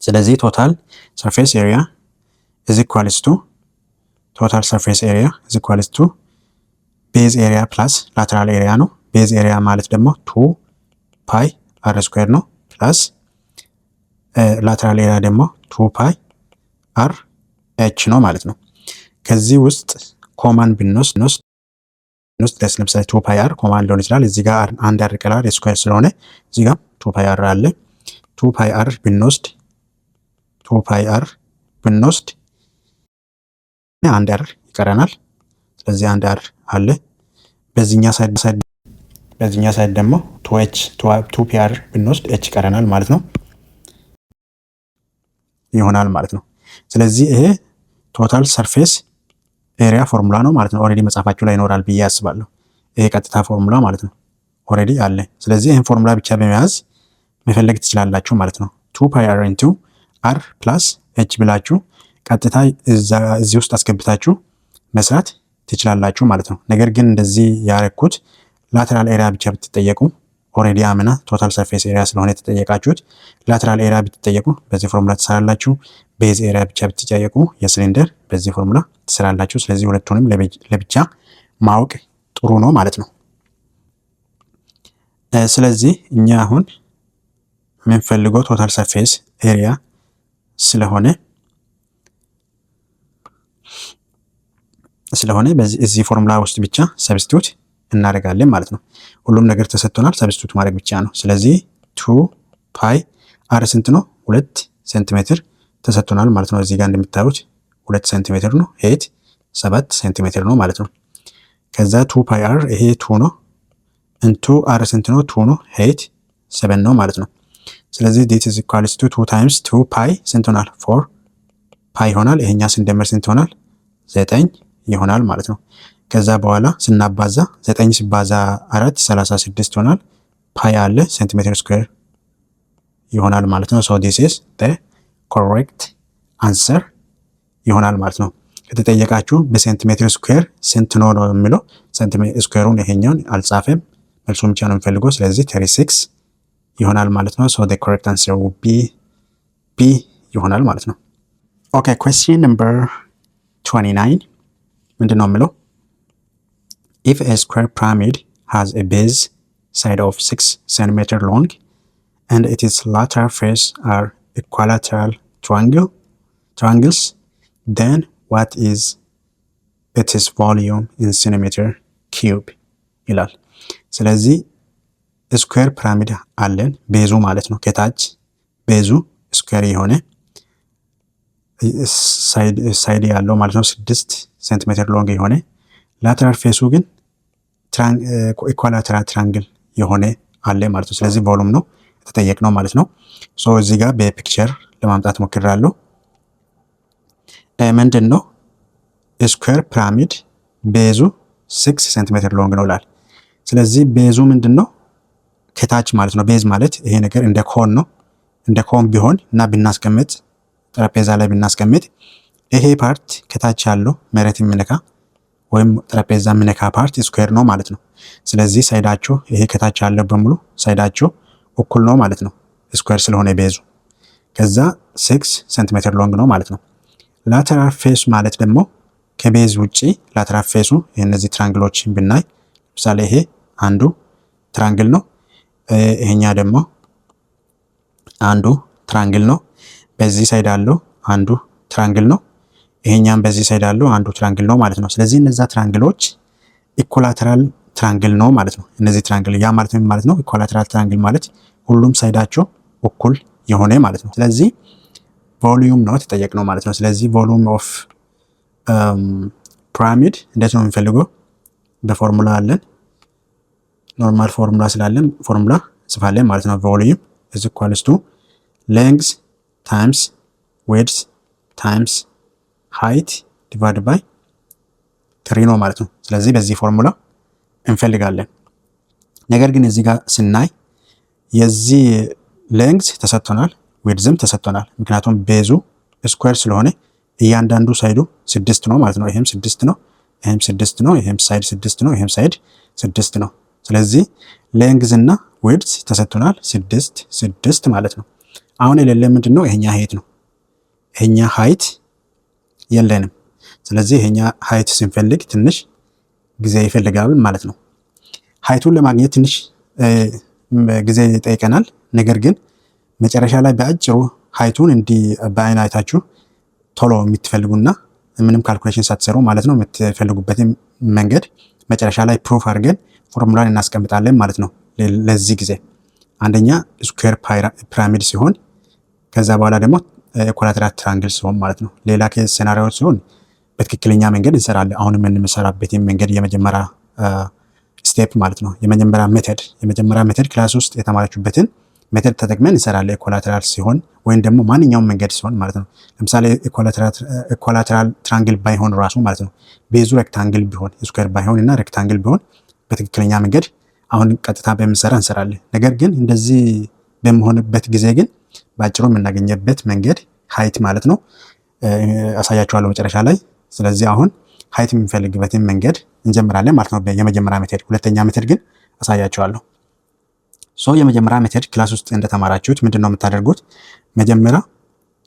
ስለዚህ ቶታል ሰርፌስ ኤሪያ is equals to ቶታል ሰርፌስ ኤሪያ is equals to ቤዝ ኤሪያ ፕላስ ላተራል ኤሪያ ነው። ቤዝ ኤሪያ ማለት ደግሞ 2 ፓይ አር ስኩዌር ነው ፕላስ ላተራል ኤሪያ ደግሞ 2 ፓይ አር ኤች ነው ማለት ነው። ከዚህ ውስጥ ኮማን ብንወስድ ለምሳሌ 2 ፓይ አር ኮማን ሊሆን ይችላል። እዚህ ጋር አንድ አር ይቀራል የስኩዌር ስለሆነ እዚህ ጋር 2 ፓይ አር አለ። 2 ፓይ አር ብንወስድ አንድ አር ይቀረናል። ስለዚህ አንድ አር አለ። በዚህኛ ሳይድ ደግሞ 2 ፒ አር ብንወስድ ኤች ይቀረናል ማለት ነው ይሆናል ማለት ነው። ስለዚህ ይሄ ቶታል ሰርፌስ ኤሪያ ፎርሙላ ነው ማለት ነው። ኦልሬዲ መጽሐፋችሁ ላይ ይኖራል ብዬ አስባለሁ። ይሄ ቀጥታ ፎርሙላ ማለት ነው ኦልሬዲ አለ። ስለዚህ ይሄን ፎርሙላ ብቻ በመያዝ መፈለግ ትችላላችሁ ማለት ነው። 2 ፓይ አር ኢንቱ አር ፕላስ ኤች ብላችሁ ቀጥታ እዚህ ውስጥ አስገብታችሁ መስራት ትችላላችሁ ማለት ነው። ነገር ግን እንደዚህ ያረኩት ላተራል ኤሪያ ብቻ ብትጠየቁ ኦሬዲ አምና ቶታል ሰርፌስ ኤሪያ ስለሆነ የተጠየቃችሁት ላተራል ኤሪያ ብትጠየቁ በዚህ ፎርሙላ ትሰራላችሁ። ቤዝ ኤሪያ ብቻ ብትጠየቁ የሲሊንደር በዚህ ፎርሙላ ትሰራላችሁ። ስለዚህ ሁለቱንም ለብቻ ማወቅ ጥሩ ነው ማለት ነው። ስለዚህ እኛ አሁን የምንፈልገው ቶታል ሰርፌስ ኤሪያ ስለሆነ በዚህ ፎርሙላ ውስጥ ብቻ ሰብስቲቱት እናደርጋለን ማለት ነው። ሁሉም ነገር ተሰጥቶናል፣ ሰብስቲቱት ማድረግ ብቻ ነው። ስለዚህ 2 ፓይ አር ስንት ነው? 2 ሴንቲሜትር ተሰጥቶናል ማለት ነው። እዚህ ጋር እንደምታዩት 2 ሴንቲሜትር ነው። 7 ሴንቲሜትር ነው ማለት ነው። ከዛ 2 ፓይ አር ይሄ 2 ነው። እንቱ አር ስንት ነው? 2 ነው። 7 ነው ማለት ነው። ስለዚህ ዲት ኢዝ ኢኳልስ ቱ 2 ታይምስ 2 ፓይ ስንት ሆናል? 4 ፓይ ይሆናል። ይሄኛ ስንደምር ስንት ይሆናል? 9 ይሆናል ማለት ነው። ከዛ በኋላ ስናባዛ 9 ሲባዛ 4 36 ይሆናል። ፓይ አለ ሴንቲሜትር ስኩዌር ይሆናል ማለት ነው። ሶ ዲስ ኢዝ ዘ ኮሬክት አንሰር ይሆናል ማለት ነው። ከተጠየቃችሁ በሴንቲሜትር ስኩዌር ስንት ነው የሚለው ሴንቲሜትር ስኩዌሩን ይሄኛውን አልጻፈም፣ መልሱን ብቻ ነው የሚፈልገው። ስለዚህ 36 ይሆናል ማለት ነው። ሶ ዘ ኮሬክት አንሰር will be B ይሆናል ማለት ነው። ኦኬ question number 29 ምንድነው የሚለው? If a square pyramid has a base side of 6 cm long and its lateral face are equilateral triangles, then what is its volume in centimeter cube ይላል። ስለዚህ ስኩዌር ፒራሚድ አለን፣ ቤዙ ማለት ነው። ከታች ቤዙ ስኩዌር የሆነ ሳይድ ያለው ማለት ነው 6 ሴንቲሜትር ሎንግ የሆነ ላተራል ፌሱ ግን ኢኳላተራል ትራንግል የሆነ አለ ማለት ነው። ስለዚህ ቮሉም ነው የተጠየቅነው ማለት ነው። ሶ እዚህ ጋር በፒክቸር ለማምጣት ሞክራለሁ። ምንድን ነው ስኩዌር ፒራሚድ ቤዙ 6 ሴንቲሜትር ሎንግ ነው ይላል። ስለዚህ ቤዙ ምንድን ነው? ከታች ማለት ነው። ቤዝ ማለት ይሄ ነገር እንደ ኮን ነው። እንደ ኮን ቢሆን እና ብናስቀምጥ ጠረጴዛ ላይ ብናስቀምጥ ይሄ ፓርት ከታች ያለው መሬት የሚነካ ወይም ጠረጴዛ የሚነካ ፓርት ስኩዌር ነው ማለት ነው። ስለዚህ ሳይዳቸው ይሄ ከታች ያለው በሙሉ ሳይዳቸው እኩል ነው ማለት ነው፣ ስኩዌር ስለሆነ ቤዙ። ከዛ 6 ሴንቲሜትር ሎንግ ነው ማለት ነው። ላተራል ፌስ ማለት ደግሞ ከቤዝ ውጪ ላተራል ፌሱ እነዚህ ትራንግሎችን ብናይ ለምሳሌ ይሄ አንዱ ትራንግል ነው፣ ይሄኛ ደግሞ አንዱ ትራንግል ነው። በዚህ ሳይድ አለው አንዱ ትራንግል ነው፣ ይሄኛም በዚህ ሳይድ አለው አንዱ ትራንግል ነው ማለት ነው። ስለዚህ እነዛ ትራንግሎች ኢኳላተራል ትራንግል ነው ማለት ነው። እነዚህ ትራንግል ያ ማለት ምን ማለት ነው? ኢኳላተራል ትራንግል ማለት ሁሉም ሳይዳቸው እኩል የሆነ ማለት ነው። ስለዚህ ቮሊዩም ነው ተጠየቅነው ማለት ነው። ስለዚህ ቮሊዩም ኦፍ ፒራሚድ እንዴት ነው የምንፈልገው? በፎርሙላ አለን፣ ኖርማል ፎርሙላ ስላለን ፎርሙላ ጽፋለን ማለት ነው። ቮሊዩም is equals to length times width times height divided by 3 ነው ማለት ነው። ስለዚህ በዚህ ፎርሙላ እንፈልጋለን። ነገር ግን እዚህ ጋር ስናይ የዚህ ሌንግዝ ተሰጥቶናል፣ ዊድዝም ተሰጥቶናል። ምክንያቱም ቤዙ ስኩዌር ስለሆነ እያንዳንዱ ሳይዱ 6 ነው ማለት ነው። ይሄም 6 ነው፣ ይሄም 6 ነው፣ ይሄም ሳይድ 6 ነው፣ ይሄም ሳይድ 6 ነው። ስለዚህ ሌንግዝ እና ዊድዝ ተሰጥቶናል 6 6 ማለት ነው። አሁን የሌለ ምንድን ነው? ይሄኛ ሃይት ነው። ይሄኛ ሃይት የለንም። ስለዚህ ይሄኛ ሃይት ስንፈልግ ትንሽ ጊዜ ይፈልጋል ማለት ነው። ሃይቱን ለማግኘት ትንሽ ጊዜ ይጠይቀናል። ነገር ግን መጨረሻ ላይ በአጭሩ ሃይቱን እንዲህ በአይን አይታችሁ ቶሎ የምትፈልጉና ምንም ካልኩሌሽን ሳትሰሩ ማለት ነው የምትፈልጉበትን መንገድ መጨረሻ ላይ ፕሩፍ አድርገን ፎርሙላን እናስቀምጣለን ማለት ነው። ለዚህ ጊዜ አንደኛ ስኩዌር ፒራሚድ ሲሆን ከዛ በኋላ ደግሞ ኢኳላተራል ትራንግል ሲሆን ማለት ነው። ሌላ ኬዝ ሴናሪዮ ሲሆን በትክክለኛ መንገድ እንሰራለን። አሁን የምንሰራበት መንገድ የመጀመሪያ ስቴፕ ማለት ነው። የመጀመሪያ ሜተድ ክላስ ውስጥ የተማራችሁበትን ሜተድ ተጠቅመን እንሰራለን። ኢኳላተራል ሲሆን ወይም ደግሞ ማንኛውም መንገድ ሲሆን ማለት ነው። ለምሳሌ ኢኳላተራል ትራንግል ባይሆን ራሱ ማለት ነው ቤዙ ሬክታንግል ቢሆን ስኩዌር ባይሆን እና ሬክታንግል ቢሆን በትክክለኛ መንገድ አሁን ቀጥታ በምንሰራ እንሰራለን። ነገር ግን እንደዚህ በመሆንበት ጊዜ ግን በአጭሩ የምናገኘበት መንገድ ሃይት ማለት ነው አሳያችኋለሁ መጨረሻ ላይ። ስለዚህ አሁን ሀይት የምንፈልግበትን መንገድ እንጀምራለን ማለት ነው። የመጀመሪያ ሜተድ። ሁለተኛ ሜተድ ግን አሳያችኋለሁ። ሶ የመጀመሪያ ሜተድ ክላስ ውስጥ እንደተማራችሁት ምንድነው የምታደርጉት? መጀመሪያ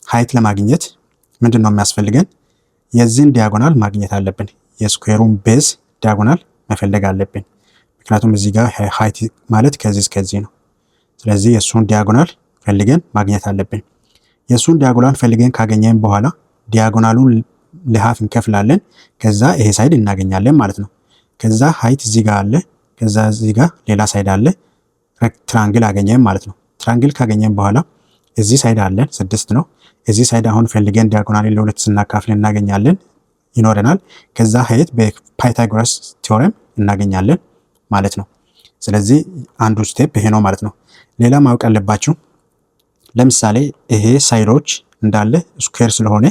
ሀይት ለማግኘት ምንድነው የሚያስፈልገን? የዚህን ዲያጎናል ማግኘት አለብን። የስኩዌሩን ቤዝ ዲያጎናል መፈለግ አለብን። ምክንያቱም እዚህ ጋር ሀይት ማለት ከዚህ እስከዚህ ነው። ስለዚህ የእሱን ዲያጎናል ፈልገን ማግኘት አለብን። የእሱን ዲያጎናል ፈልገን ካገኘን በኋላ ዲያጎናሉን ለሀፍ እንከፍላለን። ከዛ ይሄ ሳይድ እናገኛለን ማለት ነው። ከዛ ሀይት እዚህ ጋር አለ። ከዛ እዚህ ጋር ሌላ ሳይድ አለ። ትራንግል አገኘን ማለት ነው። ትራንግል ካገኘን በኋላ እዚህ ሳይድ አለን 6 ነው። እዚህ ሳይድ አሁን ፈልገን ዲያጎናል ለሁለት ስናካፍል እናገኛለን ይኖረናል። ከዛ ሀይት በፓይታጎረስ ቲዮረም እናገኛለን ማለት ነው። ስለዚህ አንዱ ስቴፕ ይሄ ነው ማለት ነው። ሌላ ማወቅ ያለባችሁ ለምሳሌ ይሄ ሳይዶች እንዳለ ስኩዌር ስለሆነ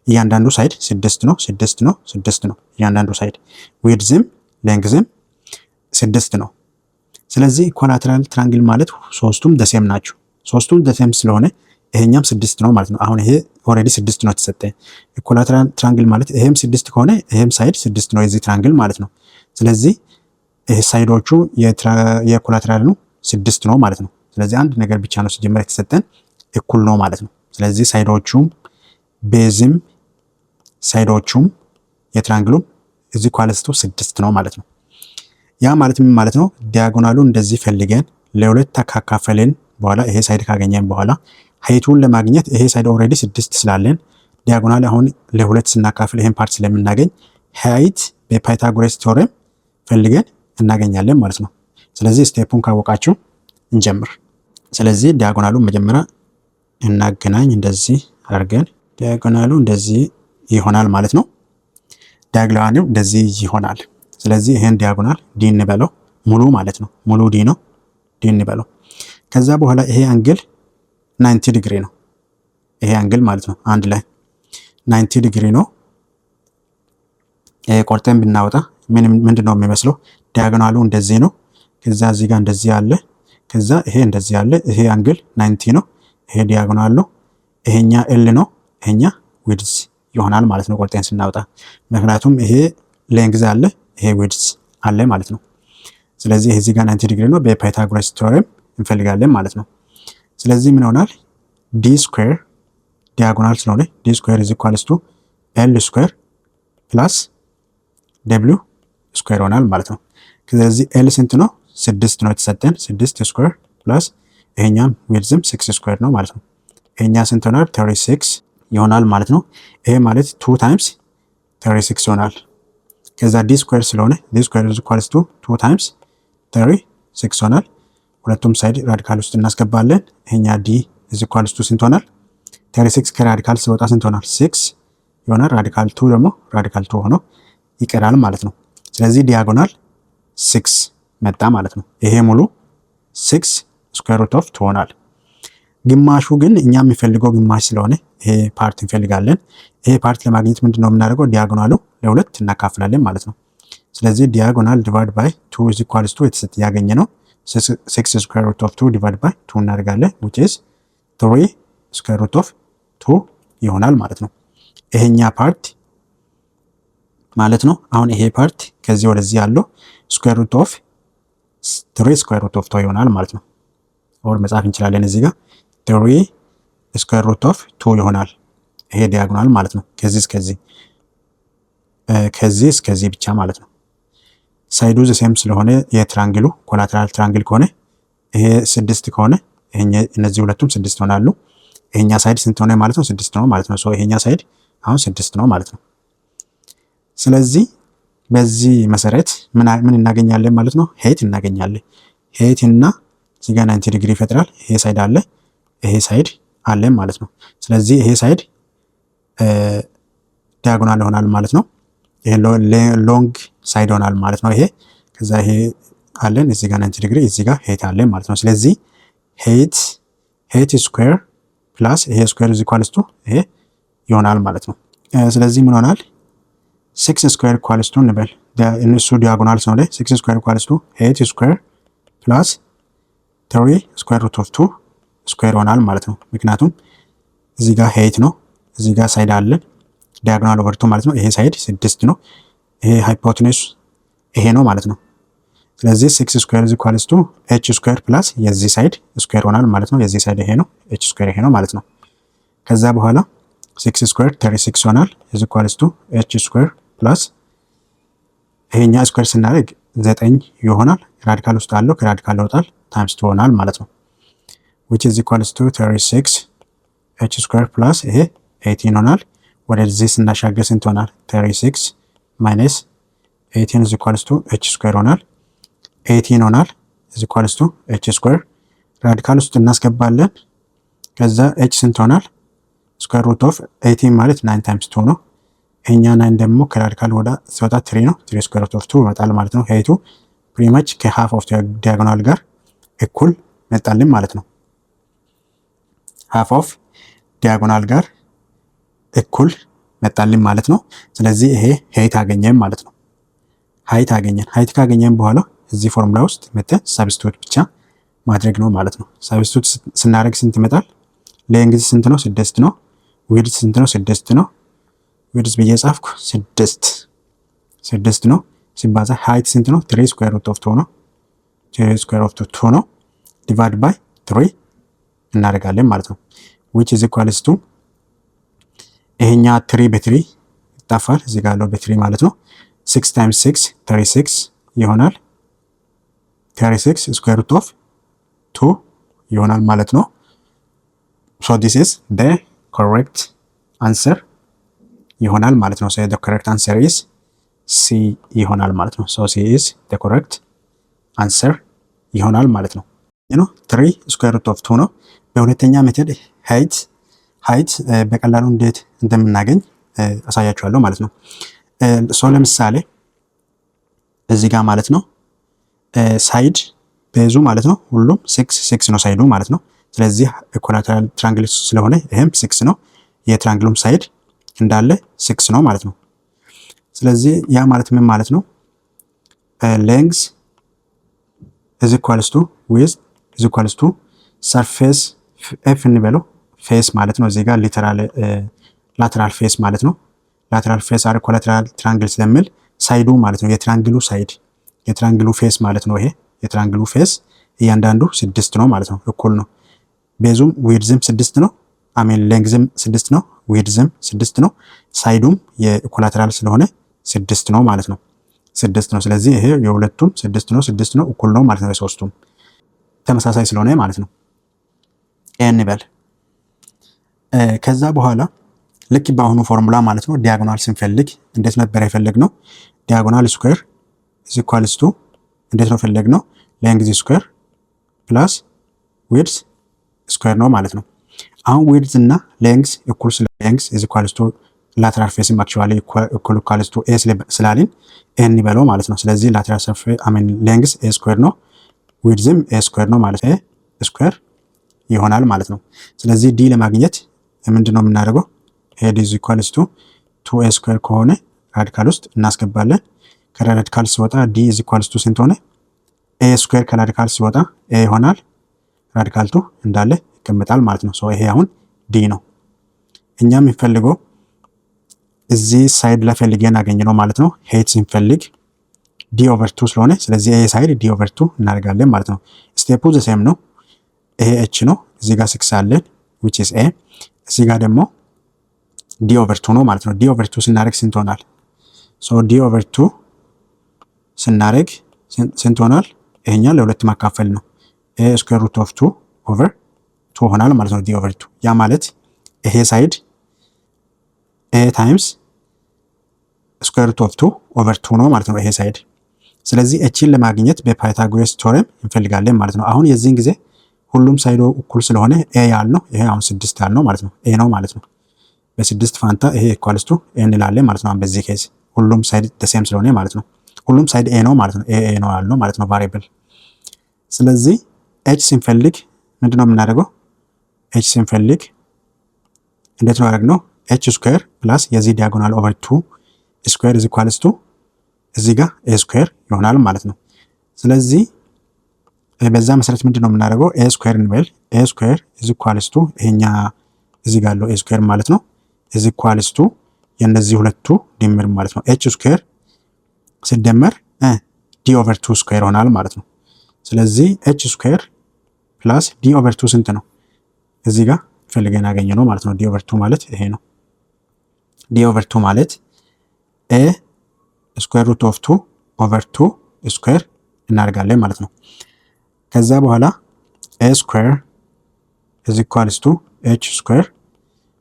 እያንዳንዱ ሳይድ 6 ነው 6 ነው 6 ነው እያንዳንዱ ሳይድ። ዊድዝም ሌንግዝም 6 ነው። ስለዚህ ኢኳላተራል ትራንግል ማለት ሶስቱም ደሴም ናቸው። ሶስቱም ደሴም ስለሆነ ይሄኛም 6 ነው ማለት ነው። አሁን ይሄ ኦልሬዲ 6 ነው ተሰጠ። ኢኳላተራል ትራንግል ማለት ይሄም 6 ከሆነ ይሄም ሳይድ 6 ነው የዚህ ትራንግል ማለት ነው። ስለዚህ ይሄ ሳይዶቹ የኢኳላተራል ነው 6 ነው ማለት ነው። ስለዚህ አንድ ነገር ብቻ ነው ሲጀመር የተሰጠን እኩል ነው ማለት ነው። ስለዚህ ሳይዶቹም ቤዝም ሳይዶቹም የትራንግሉም እዚህ ኳለስቱ 6 ነው ማለት ነው። ያ ማለት ምን ማለት ነው? ዲያጎናሉ እንደዚህ ፈልገን ለሁለት ካካፈለን በኋላ ይሄ ሳይድ ካገኘን በኋላ ሀይቱን ለማግኘት ይሄ ሳይድ ኦልሬዲ 6 ስላለን ዲያጎናል አሁን ለሁለት ስናካፍል ይሄን ፓርት ስለምናገኝ ሀይት በፓይታጎረስ ቲዮረም ፈልገን እናገኛለን ማለት ነው። ስለዚህ ስቴፑን ካወቃችሁ እንጀምር። ስለዚህ ዲያጎናሉን መጀመሪያ እናገናኝ። እንደዚህ አድርገን ዲያጎናሉ እንደዚህ ይሆናል ማለት ነው። ዲያጎናሉ እንደዚህ ይሆናል። ስለዚህ ይሄን ዲያጎናል ዲ እንበለው ሙሉ ማለት ነው። ሙሉ ዲ ነው። ዲ እንበለው። ከዛ በኋላ ይሄ አንግል 90 ዲግሪ ነው። ይሄ አንግል ማለት ነው አንድ ላይ 90 ዲግሪ ነው። ቆርጠን ብናወጣ ምንድነው የሚመስለው? ዲያጎናሉ እንደዚህ ነው። ከዛ እዚህ ጋር እንደዚህ አለ። ከዛ ይሄ እንደዚህ አለ። ይሄ አንግል 90 ነው። ይሄ ዲያጎናል ነው። ይሄኛ ኤል ነው። ይሄኛ ዊድዝ ይሆናል ማለት ነው ቆርጠን ስናወጣ። ምክንያቱም ይሄ ሌንግዝ አለ፣ ይሄ ዊድዝ አለ ማለት ነው። ስለዚህ እዚህ ጋር 90 ዲግሪ ነው። በፓይታጎረስ ቲዮረም እንፈልጋለን ማለት ነው። ስለዚህ ምን ይሆናል? ዲ ስኩዌር ዲያጎናል ስለሆነ ዲ ስኩዌር ኢዝ ኢኳልስ ቱ ኤል ስኩዌር ፕላስ ደብሊው ስኩዌር ይሆናል ማለት ነው። ስለዚህ ኤል ስንት ነው? 6 ነው የተሰጠን። 6 ስኩዌር ፕላስ ይሄኛም ዊድዝም 6 ስኩዌር ነው ማለት ነው። ይሄኛ ስንት ይሆናል? 36 ይሆናል ማለት ነው። ይሄ ማለት 2 ታይምስ 36 ይሆናል። ከዛ ዲ ስኩዌር ስለሆነ ዲ ስኩዌር ኢዝ ኢኳልስ ቱ 2 ታይምስ 36 ይሆናል። ሁለቱም ሳይድ ራዲካል ውስጥ እናስገባለን። ይሄኛ ዲ ኢዝ ኢኳልስ ቱ ስንት ይሆናል? 36 ከራዲካል ሲወጣ ስንት ይሆናል? 6 ይሆናል። ራዲካል 2 ደግሞ ራዲካል 2 ሆኖ ይቀራል ማለት ነው። ስለዚህ ዲያጎናል 6 መጣ ማለት ነው። ይሄ ሙሉ 6 ስኩዌር ሩት ኦፍ 2 ይሆናል። ግማሹ ግን እኛ የሚፈልገው ግማሽ ስለሆነ ይሄ ፓርት እንፈልጋለን። ይሄ ፓርት ለማግኘት ምንድነው የምናደርገው? ዲያጎናሉ ለሁለት እናካፍላለን ማለት ነው። ስለዚህ ዲያጎናል ዲቫይድ ባይ 2 ኢዝ ኢኳልስ ቱ የተሰጠ ያገኘ ነው 6 ስኩዌር ሩት ኦፍ 2 ዲቫይድ ባይ 2 እናደርጋለን which is 3 ስኩዌር ሩት ኦፍ 2 ይሆናል ማለት ነው። ይሄኛ ፓርት ማለት ነው። አሁን ይሄ ፓርት ከዚህ ወደዚህ ያለው ስኩዌር ሩት ኦፍ 3 ስኩዌር ሩት ኦፍ 2 ይሆናል ማለት ነው። ኦር መጻፍ እንችላለን እዚህ ጋር 3 ስኩዌር ሩት ኦፍ 2 ይሆናል። ይሄ ዲያጎናል ማለት ነው። ከዚህ እስከዚህ ከዚህ እስከዚህ ብቻ ማለት ነው። ሳይዱ ዘሴም ስለሆነ የትራንግሉ ኮላተራል ትራንግል ከሆነ ይሄ 6 ከሆነ ይሄኛ እነዚህ ሁለቱም 6 ይሆናሉ። ይሄኛ ሳይድ ስንት ሆነ ማለት ነው? 6 ነው ማለት ነው። ሶ ይሄኛ ሳይድ አሁን 6 ነው ማለት ነው። ስለዚህ በዚህ መሰረት ምን እናገኛለን ማለት ነው? ሄት እናገኛለን። ሄት እና እዚህ ጋር 90 ዲግሪ ይፈጥራል። ይሄ ሳይድ አለ፣ ይሄ ሳይድ አለ ማለት ነው። ስለዚህ ይሄ ሳይድ ዲያጎናል ይሆናል ማለት ነው። ይሄ ሎንግ ሳይድ ይሆናል ማለት ነው። ይሄ ከዛ ይሄ አለን እዚህ ጋር 90 ዲግሪ እዚህ ጋር ሄት አለ ማለት ነው። ስለዚህ ሄት ስኩዌር ፕላስ ይሄ ስኩዌር ኢዝ ኢኳልስ ቱ ይሄ ይሆናል ማለት ነው። ስለዚህ ምን ይሆናል? 6 ስኩዌር ኢኳልስ ቱ እንበል እነሱ ዲያጎናል ስለሆነ 6 ስኩዌር ኢኳልስ ቱ ሄት ስኩዌር ፕላስ 3 ስኩዌር ሩት ኦፍ 2 ስኩዌር ይሆናል ማለት ነው። ምክንያቱም እዚህ ጋር ሄት ነው፣ እዚህ ጋር ሳይድ አለን ዲያጎናል ኦቨር 2 ማለት ነው። ይሄ ሳይድ 6 ነው፣ ይሄ ሃይፖቴኑስ ይሄ ነው ማለት ነው። ስለዚህ 6 ስኩዌር ኢዝ ኢኳልስ ቱ ኤች ስኩዌር ፕላስ የዚህ ሳይድ ስኩዌር ሆናል ማለት ነው። የዚህ ሳይድ ይሄ ነው፣ ኤች ስኩዌር ይሄ ነው ማለት ነው። ከዛ በኋላ 6 ስኩዌር 36 ሆናል ኢዝ ኢኳልስ ቱ ኤች ስኩዌር ፕላስ ይሄኛ ስኩዌር ስናደርግ 9 ይሆናል። ራዲካል ውስጥ አለው ከራዲካል ይወጣል ታይምስ 2 ሆናል ማለት ነው። which is equals to 36 h square plus ይሄ 18 ሆናል። ወደዚህ ስናሻገር ስንት ሆናል? 36 minus 18 is equals to h square ሆናል። 18 ሆናል is equals to h square ራዲካል ውስጥ እናስገባለን። ከዛ h ስንት ሆናል? square root of 18 ማለት 9 times 2 ነው። ይሄኛ 9 ደግሞ ከራዲካል ወደ ሲወጣ 3 ነው። 3 square root of 2 ይመጣል ማለት ነው። ሄቱ pretty much ከhalf of diagonal ጋር እኩል መጣልን ማለት ነው። half of diagonal ጋር እኩል መጣልን ማለት ነው። ስለዚህ ይሄ height አገኘን ማለት ነው። height አገኘን። height ካገኘን በኋላ እዚህ ፎርሙላ ውስጥ መተን ሰብስቲቱት ብቻ ማድረግ ነው ማለት ነው። ሰብስቲቱት ስናደርግ ስንት ይመጣል? ሌንግዝ ስንት ነው? 6 ነው። ዊድዝ ስንት ነው? 6 ነው። ዊድዝ ብዬ ጻፍኩ 6 ነው። ሲባዛ height ስንት ነው? 3 square root of 2 ነው። 3 square root of 2 ነው። ዲቫይድ ባይ 3 እናደርጋለን ማለት ነው። which is equals to ይሄኛ 3 በ3 ይጣፋል። እዚህ ጋር ያለው በ3 ማለት ነው። 6 times 6 36 ይሆናል። 36 square root of 2 ይሆናል ማለት ነው። so this is the correct answer ይሆናል ማለት ነው። so the correct answer is C ይሆናል ማለት ነው። so C is the correct answer ይሆናል ማለት ነው። 3 square root of 2 ነው። በሁለተኛ ሜተድ height በቀላሉ እንዴት እንደምናገኝ አሳያችኋለሁ ማለት ነው። ሶ ለምሳሌ እዚህ ጋር ማለት ነው ሳይድ ቤዙ ማለት ነው ሁሉም 6 ነው ሳይዱ ማለት ነው። ስለዚህ ኢኳላተራል ትራያንግል ስለሆነ ይሄም 6 ነው። የትራያንግሉም ሳይድ እንዳለ 6 ነው ማለት ነው። ስለዚህ ያ ማለት ምን ማለት ነው? length is equals to width is equals to surface f እንበለው ፌስ ማለት ነው። እዚህ ጋር ላተራል ፌስ ማለት ነው። ላተራል ፌስ አር ኢኳላተራል ትራያንግል ስለሚል ሳይዱ ማለት ነው የትራያንግሉ ሳይድ የትራያንግሉ ፌስ ማለት ነው። ይሄ የትራያንግሉ ፌስ እያንዳንዱ 6 ነው ማለት ነው። እኩል ነው። ቤዙም ዊድዝም 6 ነው። አሜን ሌንግዝም 6 ነው። ዊድዝም 6 ነው። ሳይዱም የኢኳላተራል ስለሆነ 6 ነው ማለት ነው። 6 ነው። ስለዚህ ይሄ የሁለቱም 6 ነው 6 ነው እኩል ነው ማለት ነው። የሶስቱም ተመሳሳይ ስለሆነ ማለት ነው። ኤን በል ከዛ በኋላ ልክ በአሁኑ ፎርሙላ ማለት ነው ዲያጎናል ስንፈልግ እንዴት ነበር የፈለግነው? ዲያጎናል ስኩዌር ኢዝ ኢኳልስ ቱ እንዴት ነው ፈለግነው? ሌንግዝ ስኩዌር ፕላስ ዊድዝ ስኩዌር ነው ማለት ነው። አሁን ዊድዝ እና ሌንግዝ እኩል ስለ ሌንግዝ ኢዝ ኢኳልስ ቱ ላተራል ፌስ አክቹአሊ እኩል ኢኳልስ ቱ ኤ ስላልን ኤን ይበለው ማለት ነው። ስለዚህ ላተራል ሰርፌስ ሌንግዝ ኤ ስኩዌር ነው፣ ዊድዝም ኤ ስኩዌር ነው ማለት ነው። ኤ ስኩዌር ይሆናል ማለት ነው። ስለዚህ ዲ ለማግኘት ምንድነው የምናደርገው? ኤ ኢዝ ኢኳልስ ቱ 2a ስኩዌር ከሆነ ራዲካል ውስጥ እናስገባለን። ከራዲካል ሲወጣ ዲ ኢዝ ኢኳልስ ቱ ስንት ሆነ? ኤ ስኩዌር ከራዲካል ሲወጣ ኤ ይሆናል። ራዲካል ቱ እንዳለ ይቀመጣል ማለት ነው። ሶ ይሄ አሁን ዲ ነው። እኛ የምንፈልገው እዚህ ሳይድ ላይ ፈልገን አገኘነው ማለት ነው። ሄት ስንፈልግ ዲ ኦቨር 2 ስለሆነ ስለዚህ ኤ ሳይድ ዲ ኦቨር 2 እናደርጋለን ማለት ነው። ስቴፑ ዘ ሴም ነው። ይሄ ኤች ነው። እዚህ ጋር 6 አለን which is a እዚህ ጋር ደግሞ ዲ ኦቨር 2 ነው ማለት ነው። ዲ ኦቨር 2 ስናደርግ ስንት ሆናል? ሶ ዲ ኦቨር 2 ስናደርግ ስንት ሆናል? ይሄኛ ለሁለት ማካፈል ነው። ኤ ስኩዌር ሩት ኦፍ 2 ኦቨር 2 ሆናል ማለት ነው። ዲ ኦቨር 2 ያ ማለት ይሄ ሳይድ ኤ ታይምስ ስኩዌር ሩት ኦፍ 2 ኦቨር 2 ነው ማለት ነው ይሄ ሳይድ። ስለዚህ ኤችን ለማግኘት በፓይታጎረስ ቴዎረም እንፈልጋለን ማለት ነው። አሁን የዚህን ጊዜ ሁሉም ሳይዶ እኩል ስለሆነ ኤ ያልነው ይሄ አሁን 6 ያልነው ማለት ነው ኤ ነው ማለት ነው። በ6 ፋንታ ይሄ ኢኳልስ ቱ ኤ እንላለን ማለት ነው። በዚህ ኬዝ ሁሉም ሳይድ ደሴም ስለሆነ ማለት ነው። ሁሉም ሳይድ ኤ ነው ማለት ነው። ኤ ነው ያልነው ማለት ነው ቫሪያብል። ስለዚህ ኤች ስንፈልግ ምንድነው የምናደርገው? ኤች ስንፈልግ እንዴት ነው ያደረግነው? ኤች ስኩዌር ፕላስ የዚህ ዲያጎናል ኦቨር 2 ስኩዌር ኢዝ ኢኳልስ ቱ እዚህ ጋር ኤ ስኩዌር ይሆናል ማለት ነው። ስለዚህ በዛ መሰረት ምንድነው የምናደርገው? ኤ ስኩዌር እንበል። ኤ ስኩዌር ኢዝ ኢኳልስ ቱ ይሄኛ እዚህ ጋር ያለው ኤ ስኩዌር ማለት ነው ኢዝ ኢኳልስ ቱ የነዚህ ሁለቱ ድምር ማለት ነው። ኤች ስኩዌር ሲደመር ዲ ኦቨር 2 ስኩዌር ይሆናል ማለት ነው። ስለዚህ ኤች ስኩዌር ፕላስ ዲ ኦቨር 2 ስንት ነው? እዚህ ጋር ፈልገን ያገኘ ነው ማለት ነው። ዲ ኦቨር 2 ማለት ይሄ ነው። ዲ ኦቨር 2 ማለት ኤ ስኩዌር ሩት ኦፍ 2 ኦቨር 2 ስኩዌር እናደርጋለን ማለት ነው። ከዛ በኋላ ኤ ስኩዌር ኢዝ ኢኳልስ ቱ ኤች ስኩዌር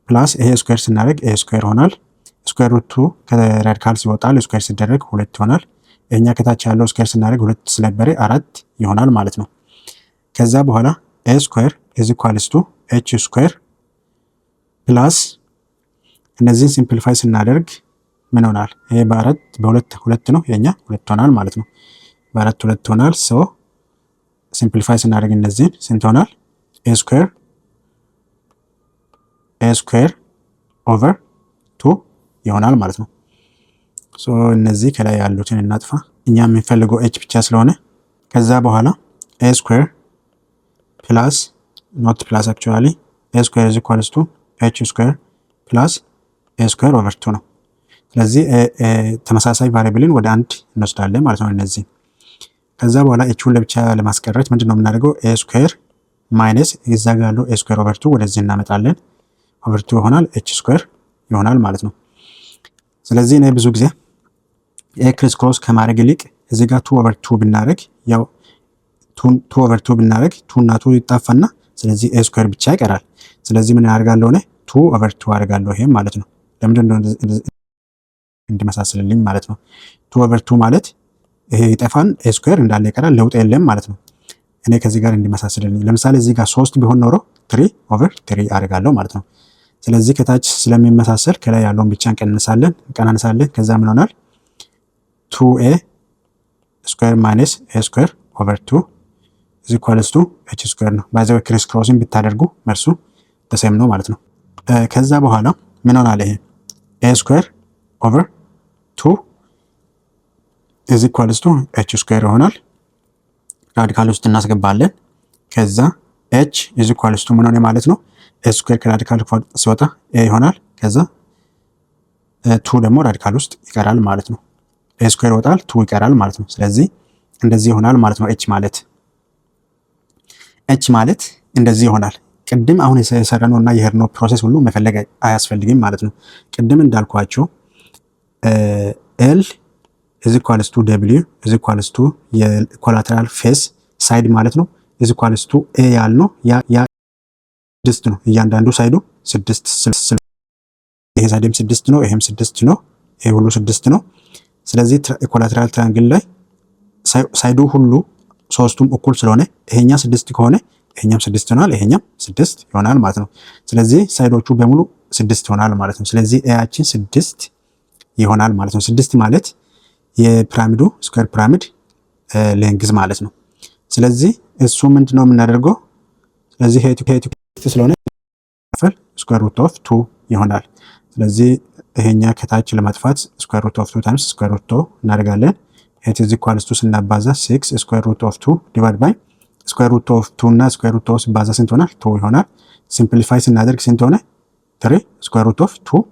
ፕላስ ይሄ ስኩዌር ስናደርግ ኤ ስኩዌር ይሆናል። ስኩዌር ሩት 2 ከራዲካል ሲወጣል ስኩዌር ሲደረግ 2 ይሆናል። እኛ ከታች ያለው ስኩዌር ስናደርግ 2 ስለነበረ 4 ይሆናል ማለት ነው። ከዛ በኋላ ኤ ስኩዌር ኢዝ ኢኳልስ ቱ ኤች ስኩዌር ፕላስ እነዚህን ሲምፕሊፋይ ስናደርግ ምን ይሆናል? ይሄ በሁለት ነው የኛ 2 ይሆናል ማለት ነው። በ4 2 ይሆናል። ሶ ሲምፕሊፋይ ስናደርግ እነዚህን ስንት ይሆናል? ኤ ስኩዌር ኦቨር 2 ይሆናል ማለት ነው። ሶ እነዚህ ከላይ ያሉትን እናጥፋ። እኛ የምንፈልገው ኤች ብቻ ስለሆነ ከዛ በኋላ ኤ ስኩዌር ፕላስ ኖት ፕላስ አክቹዋሊ ኤ ስኩዌር ኢዝ ኢኳልስ ቱ ኤች ስኩዌር ፕላስ ኤ ስኩዌር ኦቨር 2 ነው። ስለዚህ ተመሳሳይ ቫሪያብልን ወደ አንድ እንወስዳለን ማለት ነው እነዚህ። ከዛ በኋላ ኤችን ለብቻ ለማስቀረት ምንድነው የምናደርገው? ኤ ስኩዌር ማይነስ እዛ ጋር ያለው ኤ ስኩዌር ኦቨር 2 ወደዚህ እናመጣለን። ኦቨር 2 ይሆናል ኤች ስኩዌር ይሆናል ማለት ነው። ስለዚህ እኔ ብዙ ጊዜ ኤ ክሪስ ክሮስ ከማድረግ ይልቅ እዚህ ጋር 2 ኦቨር 2 ብናደርግ ያው 2 ኦቨር 2 ብናደርግ 2 እና 2 ይጣፋና ስለዚህ ኤ ስኩዌር ብቻ ይቀራል። ስለዚህ ምን አደርጋለሁ እኔ 2 ኦቨር 2 አደርጋለሁ ይሄም ማለት ነው። ለምንድነው እንዲመሳሰልልኝ ማለት ነው። 2 ኦቨር 2 ማለት ይሄ ይጠፋን ኤ ስኩዌር እንዳለ ይቀራል፣ ለውጥ የለም ማለት ነው። እኔ ከዚህ ጋር እንዲመሳሰልልኝ ለምሳሌ እዚህ ጋር 3 ቢሆን ኖሮ 3 ኦቨር 3 አደርጋለሁ ማለት ነው። ስለዚህ ከታች ስለሚመሳሰል ከላይ ያለውን ብቻ እንቀናንሳለን። ከዛ ምን ይሆናል? 2a ስኩዌር ማይነስ ኤ ስኩዌር ኦቨር 2 ኢዝ ኢኳልስ ቱ ኤች ስኩዌር ነው። ባይዘው ክሪስ ክሮሲንግ ብታደርጉ መልሱ ተሰም ነው ማለት ነው። ከዛ በኋላ ምን ይሆናል? ይሄ ኤ ስኩዌር ኦቨር 2 ኢዝ ኢኳልስ ቱ ኤች ስኩዌር ይሆናል። ራዲካል ውስጥ እናስገባለን። ከዛ ኤች ኢዝ ኢኳልስ ቱ ምን ሆነ ማለት ነው? ኤ ስኩዌር ከራዲካል ሲወጣ ኤ ይሆናል። ከዛ 2 ደግሞ ራዲካል ውስጥ ይቀራል ማለት ነው። ኤ ስኩዌር ይወጣል 2 ይቀራል ማለት ነው። ስለዚህ እንደዚህ ይሆናል ማለት ነው። ኤች ማለት እንደዚህ ይሆናል። ቅድም አሁን የሰራነው እና የሄድነው ፕሮሰስ ሁሉ መፈለግ አያስፈልግም ማለት ነው። ቅድም እንዳልኳቸው ኤል ኢዝ ኢኳልስ ቱ ደብሊው ኢዝ ኢኳልስ ቱ የኮላተራል ፌስ ሳይድ ማለት ነው ኢዝ ኢኳልስ ቱ ኤ ያልነው ያ 6 ነው። እያንዳንዱ ሳይዱ 6 ይሄ ሳይድም 6 ነው፣ ይሄም 6 ነው፣ ይሄ ሁሉ 6 ነው። ስለዚህ ኮላተራል ትራያንግል ላይ ሳይዱ ሁሉ ሶስቱም እኩል ስለሆነ ይሄኛ 6 ከሆነ ይሄኛም 6 ይሆናል፣ ይሄኛም 6 ይሆናል ማለት ነው። ስለዚህ ሳይዶቹ በሙሉ 6 ይሆናል ማለት ነው። ስለዚህ ኤያችን 6 ይሆናል ማለት ነው። 6 ማለት የፒራሚዱ ስኩዌር ፒራሚድ ሌንግዝ ማለት ነው። ስለዚህ እሱ ምንድነው የምናደርገው? ስለዚህ ሄቱ ስለሆነ ስኩዌር ሩት ኦፍ 2 ይሆናል። ስለዚህ ይሄኛ ከታች ለማጥፋት ስኩዌር ሩት ኦፍ 2 ታይምስ ስኩዌር ሩት 2 እናደርጋለን። ሄት ኢዝ ኢኳልስ ቱ ስናባዛ 6 ስኩዌር ሩት ኦፍ 2 ዲቫይድ ባይ ስኩዌር ሩት ኦፍ 2 እና ስኩዌር ሩት ኦፍ ሲባዛ ስንት ይሆናል? 2 ይሆናል። ሲምፕሊፋይ ስናደርግ ስንት ሆነ? 3 ስኩዌር ሩት ኦፍ 2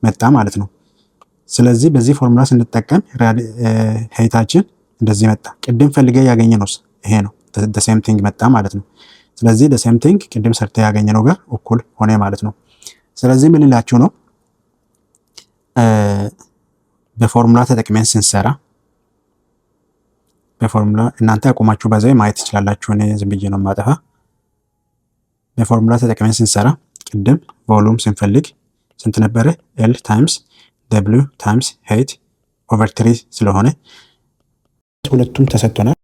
መጣ ማለት ነው። ስለዚህ በዚህ ፎርሙላ ስንጠቀም ሄይታችን እንደዚህ መጣ። ቅድም ፈልገ ያገኘነው ይሄ ነው። the same thing መጣ ማለት ነው። ስለዚህ the same thing ቅድም ሰርተ ያገኘነው ጋር እኩል ሆነ ማለት ነው። ስለዚህ ምን ልላችሁ ነው? በፎርሙላ ተጠቅመን ስንሰራ በፎርሙላ እናንተ አቆማችሁ ባዛይ ማየት ትችላላችሁ። እኔ ዝም ብዬ ነው ማጠፋ። በፎርሙላ ተጠቅመን ስንሰራ ቅድም ቮሉም ስንፈልግ ስንት ነበረ? ኤል ታይምስ ደብሊው ታይምስ ሄይት ኦቨር 3 ስለሆነ ሁለቱም ተሰጥቶናል።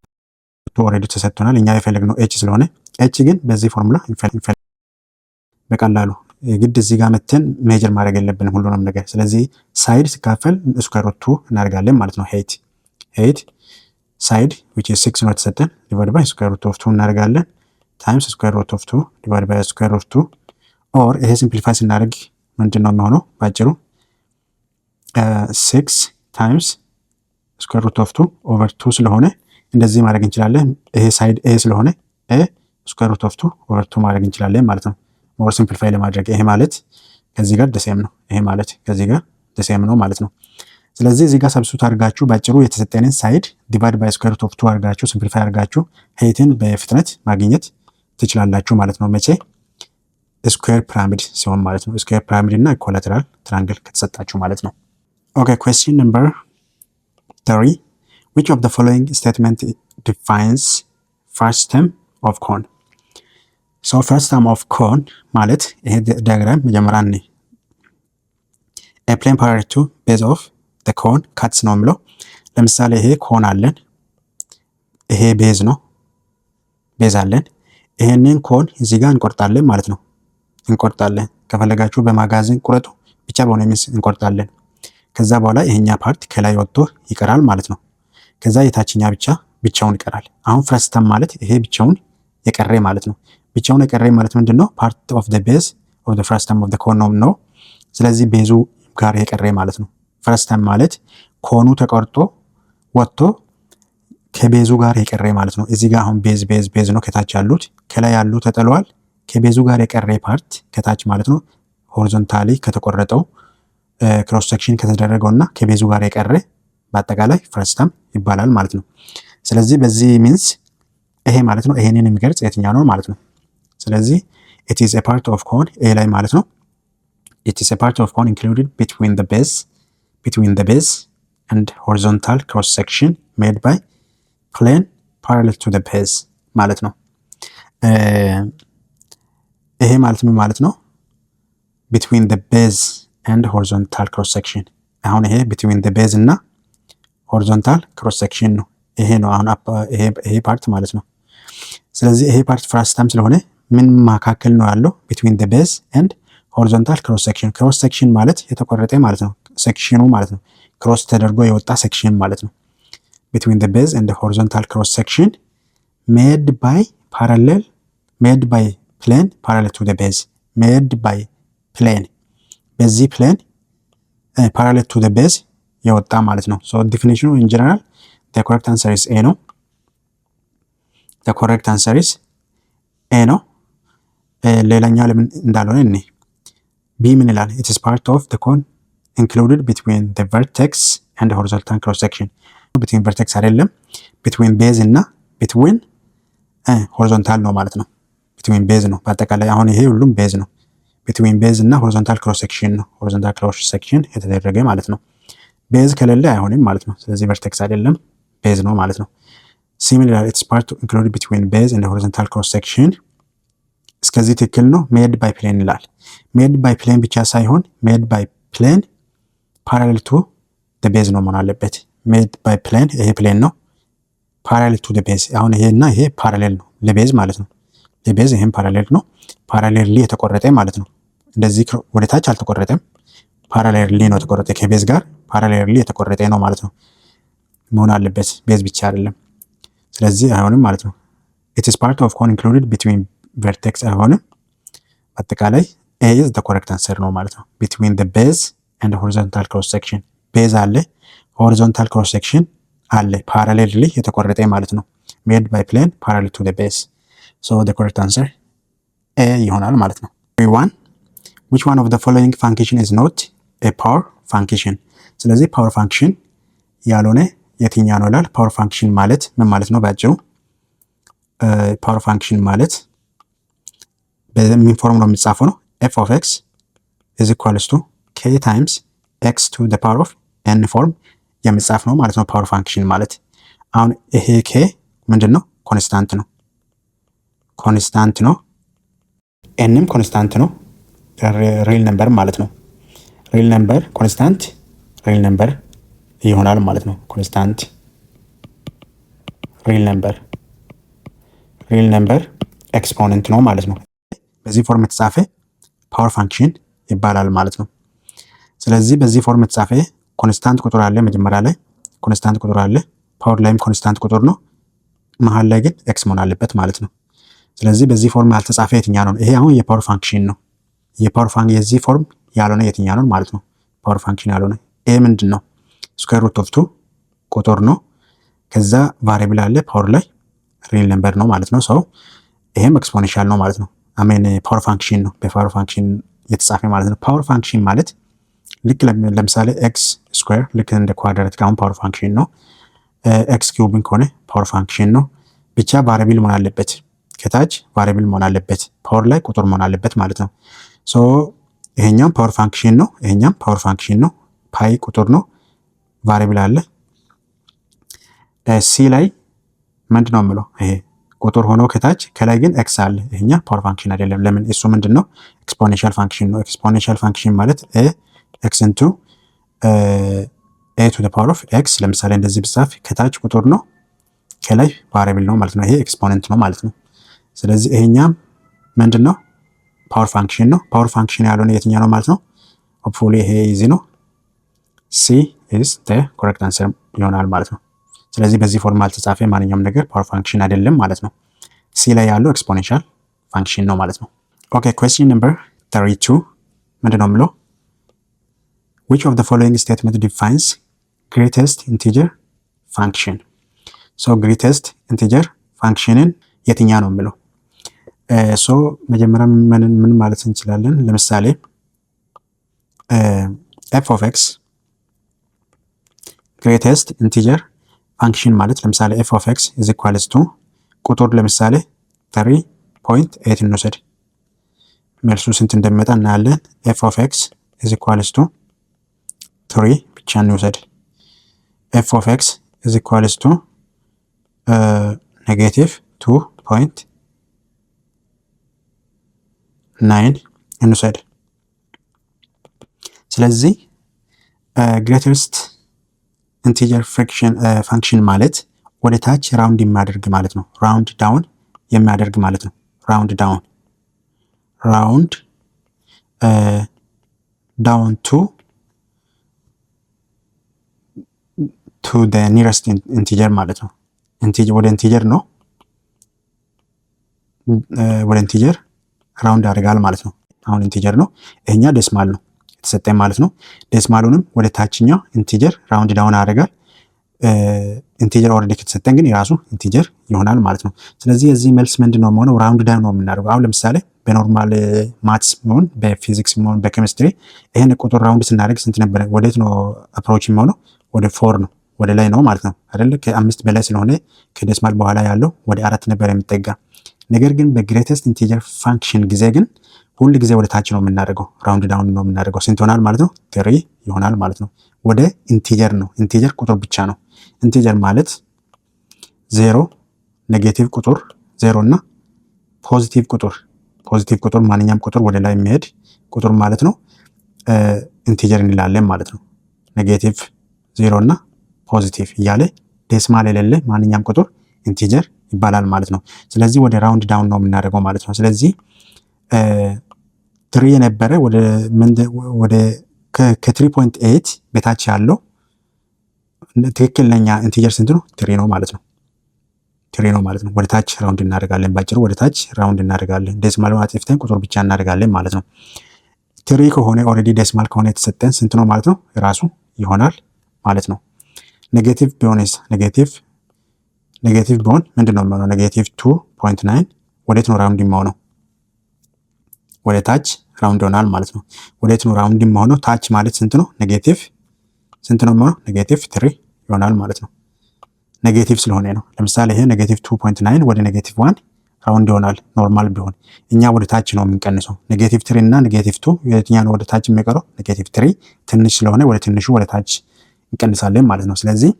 ኦልሬዲ ተሰጥቶናል። እኛ የፈለግነው ኤች ስለሆነ ኤች ግን በዚህ ፎርሙላ እንፈልግ በቀላሉ ግድ እዚህ ጋር መተን ሜጀር ማድረግ የለብንም ሁሉንም ነገር። ስለዚህ ሳይድ ሲካፈል ስኩዌር ሩት 2 እናደርጋለን ማለት ነው። ሄይት ሳይድ which is 6 ነው ተሰጠን ዲቫይድ ባይ ስኩዌር ሩት ኦፍ 2 እናደርጋለን ታይምስ ስኩዌር ሩት ኦፍ 2 ዲቫይድ ባይ ስኩዌር ሩት 2 ኦር ይሄ ሲምፕሊፋይ ስናደርግ ምንድነው የሚሆነው? ባጭሩ 6 ታይምስ ስኩዌር ሩት ኦፍ 2 ኦቨር 2 ስለሆነ እንደዚህ ማድረግ እንችላለን። ይሄ ሳይድ ኤ ስለሆነ ኤ ስኩዌር ሩት ኦፍ 2 ኦቨር 2 ማድረግ እንችላለን ማለት ነው። ሞር ሲምፕሊፋይ ለማድረግ ይሄ ማለት ከዚህ ጋር ደሴም ነው፣ ይሄ ማለት ከዚህ ጋር ደሴም ነው ማለት ነው። ስለዚህ እዚህ ጋር ሰብስቲቱት አድርጋችሁ ባጭሩ የተሰጠንን ሳይድ ዲቫይድ ባይ ስኩዌር ሩት ኦፍ 2 አድርጋችሁ ሲምፕሊፋይ አድርጋችሁ ሄይትን በፍጥነት ማግኘት ትችላላችሁ ማለት ነው። መቼ ስኩዌር ፒራሚድ ሲሆን ማለት ነው። ስኩዌር ፒራሚድ እና ኢኳላተራል ትራያንግል ከተሰጣችሁ ማለት ነው። ኦኬ ኩዌስችን ነምበር 3 which of the following statement defines first term of cone? so first term of cone ማለት ይሄ ዲያግራም መጀመሪያ ነው a plane parallel to base of the cone cuts ነው የሚለው። ለምሳሌ ይሄ ኮን አለን፣ ይሄ ቤዝ ነው፣ ቤዝ አለን። ይሄንን ኮን እዚህ ጋር እንቆርጣለን ማለት ነው። እንቆርጣለን፣ ከፈለጋችሁ በማጋዘን ቁረጡ፣ ብቻ በሆነ ሚስ እንቆርጣለን። ከዛ በኋላ ይሄኛ ፓርት ከላይ ወጥቶ ይቀራል ማለት ነው። ከዛ የታችኛ ብቻውን ይቀራል። አሁን ፈርስት ተርም ማለት ይሄ ብቻውን የቀረ ማለት ነው። ብቻውን የቀረ ማለት ምንድነው? ፓርት ኦፍ ዘ ቤዝ ኦፍ ዘ ፈርስት ተርም ኦፍ ዘ ኮን ነው። ስለዚህ ቤዙ ጋር የቀረ ማለት ነው። ፈርስት ተርም ማለት ኮኑ ተቆርጦ ወጥቶ ከቤዙ ጋር የቀረ ማለት ነው። እዚህ ጋር አሁን ቤዝ ነው ከታች ያሉት፣ ከላይ ያሉ ተጠለዋል። ከቤዙ ጋር የቀረ ፓርት ከታች ማለት ነው ሆሪዞንታሊ ከተቆረጠው ክሮስ ሴክሽን ከተደረገውና ከቤዙ ጋር የቀረ በአጠቃላይ ፈርስት ተርም ይባላል ማለት ነው። ስለዚህ በዚህ ሚንስ ይሄ ማለት ነው ይሄንን የሚገልጽ የትኛው ነው ማለት ነው። ስለዚህ it is a part of cone a ላይ ማለት ነው it is a part of cone included between the base and horizontal cross section made by plane parallel to the base ማለት ነው። ይሄ ማለት ምን ማለት ነው? between the base and horizontal cross section አሁን ይሄ between the base እና horizontal cross section ነው። ይሄ ነው አሁን ይሄ ፓርት ማለት ነው። ስለዚህ ይሄ ፓርት ፈርስት ተርም ስለሆነ ምን መካከል ነው ያለው? between the base and horizontal cross section cross section ማለት የተቆረጠ ማለት ነው። ሴክሽኑ ማለት ነው ክሮስ ተደርጎ የወጣ ሴክሽን ማለት ነው። between the base and the horizontal cross section made by plane parallel to the base made by plane በዚህ plane parallel to the base የወጣ ማለት ነው። so definition in general the correct answer is A ነው። the correct answer is A ነው። ሌላኛው ለምን እንዳልሆነ እኔ B ምን ይላል? it is part of the cone included between the vertex and the horizontal cross section between vertex አይደለም between base እና between horizontal ነው ማለት ነው። between base ነው በአጠቃላይ አሁን ይሄ ሁሉም ቤዝ ነው። between base እና horizontal cross section ነው። horizontal cross section የተደረገ ማለት ነው። ቤዝ ከሌለ አይሆንም ማለት ነው። ስለዚህ vertex አይደለም ቤዝ ነው ማለት ነው። similar it's part included between base and the horizontal cross section እስከዚህ ትክክል ነው። made by plane ይላል። made by plane ብቻ ሳይሆን made by plane parallel to the base ነው መሆን አለበት። made by plane ይሄ plane ነው parallel to the base አሁን ይሄና ይሄ parallel ነው ለቤዝ ማለት ነው። ለቤዝ ይሄም parallel ነው። parallelly የተቆረጠ ማለት ነው። እንደዚህ ወደ ታች አልተቆረጠም። parallelly ነው የተቆረጠ ከቤዝ ጋር parallelly የተቆረጠ ነው ማለት ነው መሆን አለበት። ቤዝ ብቻ አይደለም። ስለዚህ አይሆንም ማለት ነው። it is part of cone included between vertex አይሆንም። አጠቃላይ A is the correct answer ነው ማለት ነው። between the base and the horizontal cross section base አለ horizontal cross section አለ parallelly የተቆረጠ ማለት ነው። made by plane parallel to the base so the correct answer A ይሆናል ማለት ነው። 1 which one of the following function is not a power function ስለዚህ power function ያልሆነ የትኛው ነው ይላል። power function ማለት ምን ማለት ነው? ባጭሩ power function ማለት በምን ፎርም ነው የሚጻፈው ነው? f of x is equals to k times x to the power of n ፎርም የሚጻፍ ነው ማለት ነው power function ማለት። አሁን ይሄ k ምንድነው? ኮንስታንት ነው። ኮንስታንት ነው። nም ኮንስታንት ነው። ሪል ነምበር ማለት ነው። ሪል ነምበር ኮንስታንት ሪል ነምበር ይሆናል ማለት ነው። ኮንስታንት ሪል ነምበር ኤክስፖነንት ነው ማለት ነው። በዚህ ፎርም የተጻፈ ፓወር ፋንክሽን ይባላል ማለት ነው። ስለዚህ በዚህ ፎርም የተጻፈ ኮንስታንት ቁጥር አለ መጀመሪያ ላይ ኮንስታንት ቁጥር አለ። ፓወር ላይም ኮንስታንት ቁጥር ነው። መሃል ላይ ግን ኤክስ መሆን አለበት ማለት ነው። ስለዚህ በዚህ ፎርም ያልተጻፈ የትኛው ነው? ይሄ አሁን የፓወር ፋንክሽን ነው። የዚህ ፎርም ያልሆነ የትኛው ነው ማለት ነው? ፓወር ፋንክሽን ያልሆነ ኤ ምንድን ነው? ስኩዌር ሩት ኦፍ 2 ቁጥር ነው። ከዛ ቫሪያብል አለ ፓወር ላይ ሪል ነምበር ነው ማለት ነው። ሰው ይሄም ኤክስፖኔንሻል ነው ማለት ነው። አሜን ፓወር ፋንክሽን ነው። በፓወር ፋንክሽን የተጻፈ ማለት ነው። ፓወር ፋንክሽን ማለት ልክ ለምሳሌ ኤክስ ስኩዌር ልክ እንደ ኳድራት ጋር ፓወር ፋንክሽን ነው። ኤክስ ኪዩብን ከሆነ ፓወር ፋንክሽን ነው። ብቻ ቫሪያብል መሆን አለበት፣ ከታች ቫሪያብል መሆን አለበት፣ ፓወር ላይ ቁጥር መሆን አለበት ማለት ነው። ሶ ይሄኛም ፓወር ፋንክሽን ነው፣ ይሄኛም ፓወር ፋንክሽን ነው። ፓይ ቁጥር ነው፣ ቫሪያብል አለ። ሲ ላይ ምንድነው የምለው ይሄ ቁጥር ሆኖ ከታች ከላይ ግን ኤክስ አለ። ይሄኛ ፓወር ፋንክሽን አይደለም። ለምን? እሱ ምንድነው ኤክስፖኔንሻል ፋንክሽን ነው። ኤክስፖኔንሻል ፋንክሽን ማለት ኤክስ ኢንቱ ኤ ቱ ዘ ፓወር ኦፍ ኤክስ። ለምሳሌ እንደዚህ ብጻፍ ከታች ቁጥር ነው ከላይ ቫሪያብል ነው ማለት ነው። ይሄ ኤክስፖኔንት ነው ማለት ነው። ስለዚህ ይሄኛም ምንድነው ፓወር ፋንክሽን ነው። ፓወር ፋንክሽን ያልሆነ የትኛው ነው ማለት ነው? ሆፕፉሊ ይሄ ኢዚ ነው። ሲ ኢዝ ዘ ኮሬክት አንሰር ይሆናል ማለት ነው። ስለዚህ በዚህ ፎርማል ተጻፈ ማንኛውም ነገር ፓወር ፋንክሽን አይደለም ማለት ነው። ሲ ላይ ያለው ኤክስፖኔንሻል ፋንክሽን ነው ማለት ነው። ኦኬ ኩዌስችን ነምበር 32 ምንድነው የምለው? which of the following statement defines greatest integer function? so greatest integer functionን የትኛ ነው የምለው? ሶ መጀመሪያ ምን ማለት እንችላለን? ለምሳሌ f of x greatest integer function ማለት ለምሳሌ f of x is equals to ቁጥር ለምሳሌ 3.8 እንውሰድ። መልሱ ስንት እንደሚመጣ እናያለን። f of x is equals to 3 ብቻ እንውሰድ። f of x is equals to negative 2.9 እንውሰድ። ስለዚህ greatest integer function ማለት ወደ ታች ራውንድ የሚያደርግ ማለት ነው። ራውንድ ዳውን የሚያደርግ ማለት ነው። ራውንድ ዳውን to the nearest integer ማለት ነው። ወደ ኢንቲጀር ነው፣ ወደ ኢንቲጀር ራውንድ ያደርጋል ማለት ነው። አሁን ኢንቲጀር ነው፣ ይሄኛ ዴሲማል ነው የተሰጠኝ ማለት ነው። ዴሲማሉንም ወደ ታችኛው ኢንቲጀር ራውንድ ዳውን ያደርጋል። ኢንቲጀር ኦልሬዲ ከተሰጠን ግን የራሱ ኢንቲጀር ይሆናል ማለት ነው። ስለዚህ የዚህ መልስ ምንድነው የሚሆነው? ራውንድ ዳውን ነው የምናደርገው። አሁን ለምሳሌ በኖርማል ማትስ ሆን በፊዚክስ ሆን በኬሚስትሪ ይሄን ቁጥር ራውንድ ስናደርግ ስንት ነበር? ወዴት ነው አፕሮች የሚሆነው? ወደ 4 ነው፣ ወደ ላይ ነው ማለት ነው አይደል? ከ5 በላይ ስለሆነ ከዴሲማል በኋላ ያለው ወደ 4 ነበር የሚጠጋ። ነገር ግን በግሬተስት ኢንቲጀር ፋንክሽን ጊዜ ግን ሁሉ ጊዜ ወደ ታች ነው የምናደርገው፣ ራውንድ ዳውን ነው የምናደርገው። ስንት ይሆናል ማለት ነው? 3 ይሆናል ማለት ነው። ወደ ኢንቲጀር ነው። ኢንቲጀር ቁጥር ብቻ ነው። ኢንቲጀር ማለት 0 ኔጌቲቭ ቁጥር 0 እና ፖዚቲቭ ቁጥር ማንኛውም ቁጥር ወደ ላይ የሚሄድ ቁጥር ማለት ነው ኢንቲጀር እንላለን ማለት ነው። ኔጌቲቭ 0 እና ፖዚቲቭ እያለ ዴሲማል የሌለ ማንኛውም ቁጥር ኢንቲጀር ይባላል ማለት ነው። ስለዚህ ወደ ራውንድ ዳውን ነው የምናደርገው ማለት ነው። ስለዚህ 3 የነበረ ወደ ከ3.8 በታች ያለው ትክክለኛ ኢንቲጀር ስንት ነው? 3 ነው ማለት ነው። 3 ነው ማለት ነው። ወደ ታች ራውንድ እናደርጋለን። ባጭሩ ወደ ታች ራውንድ እናደርጋለን። ዴሲማል አጥፍተን ቁጥር ብቻ እናደርጋለን ማለት ነው። 3 ከሆነ ኦልሬዲ ዴሲማል ከሆነ የተሰጠን ስንት ነው ማለት ነው? ራሱ ይሆናል ማለት ነው። ኔጌቲቭ ቢሆንስ? ኔጌቲቭ ቢሆን ምንድነው የሚሆነው? ኔጌቲቭ 2.9 ወዴት ነው ራውንድ የሚሆነው? ወደ ታች ራውንድ ይሆናል ማለት ነው። ወዴት ነው ራውንድ የሚሆነው? ታች ማለት ስንት ነው? ኔጌቲቭ ስንት ነው የሚሆነው? ኔጌቲቭ 3 ይሆናል ማለት ነው። ኔጌቲቭ ስለሆነ ነው። ለምሳሌ ይሄ ኔጌቲቭ 2.9 ወደ ኔጌቲቭ 1 ራውንድ ይሆናል። ኖርማል ቢሆን እኛ ወደ ታች ነው የምንቀንሰው። ኔጌቲቭ 3 እና ኔጌቲቭ 2 የትኛው ነው ወደ ታች የሚቀረው? ኔጌቲቭ 3 ትንሽ ስለሆነ ወደ ትንሹ ወደ ታች እንቀንሳለን ማለት ነው። ስለዚህ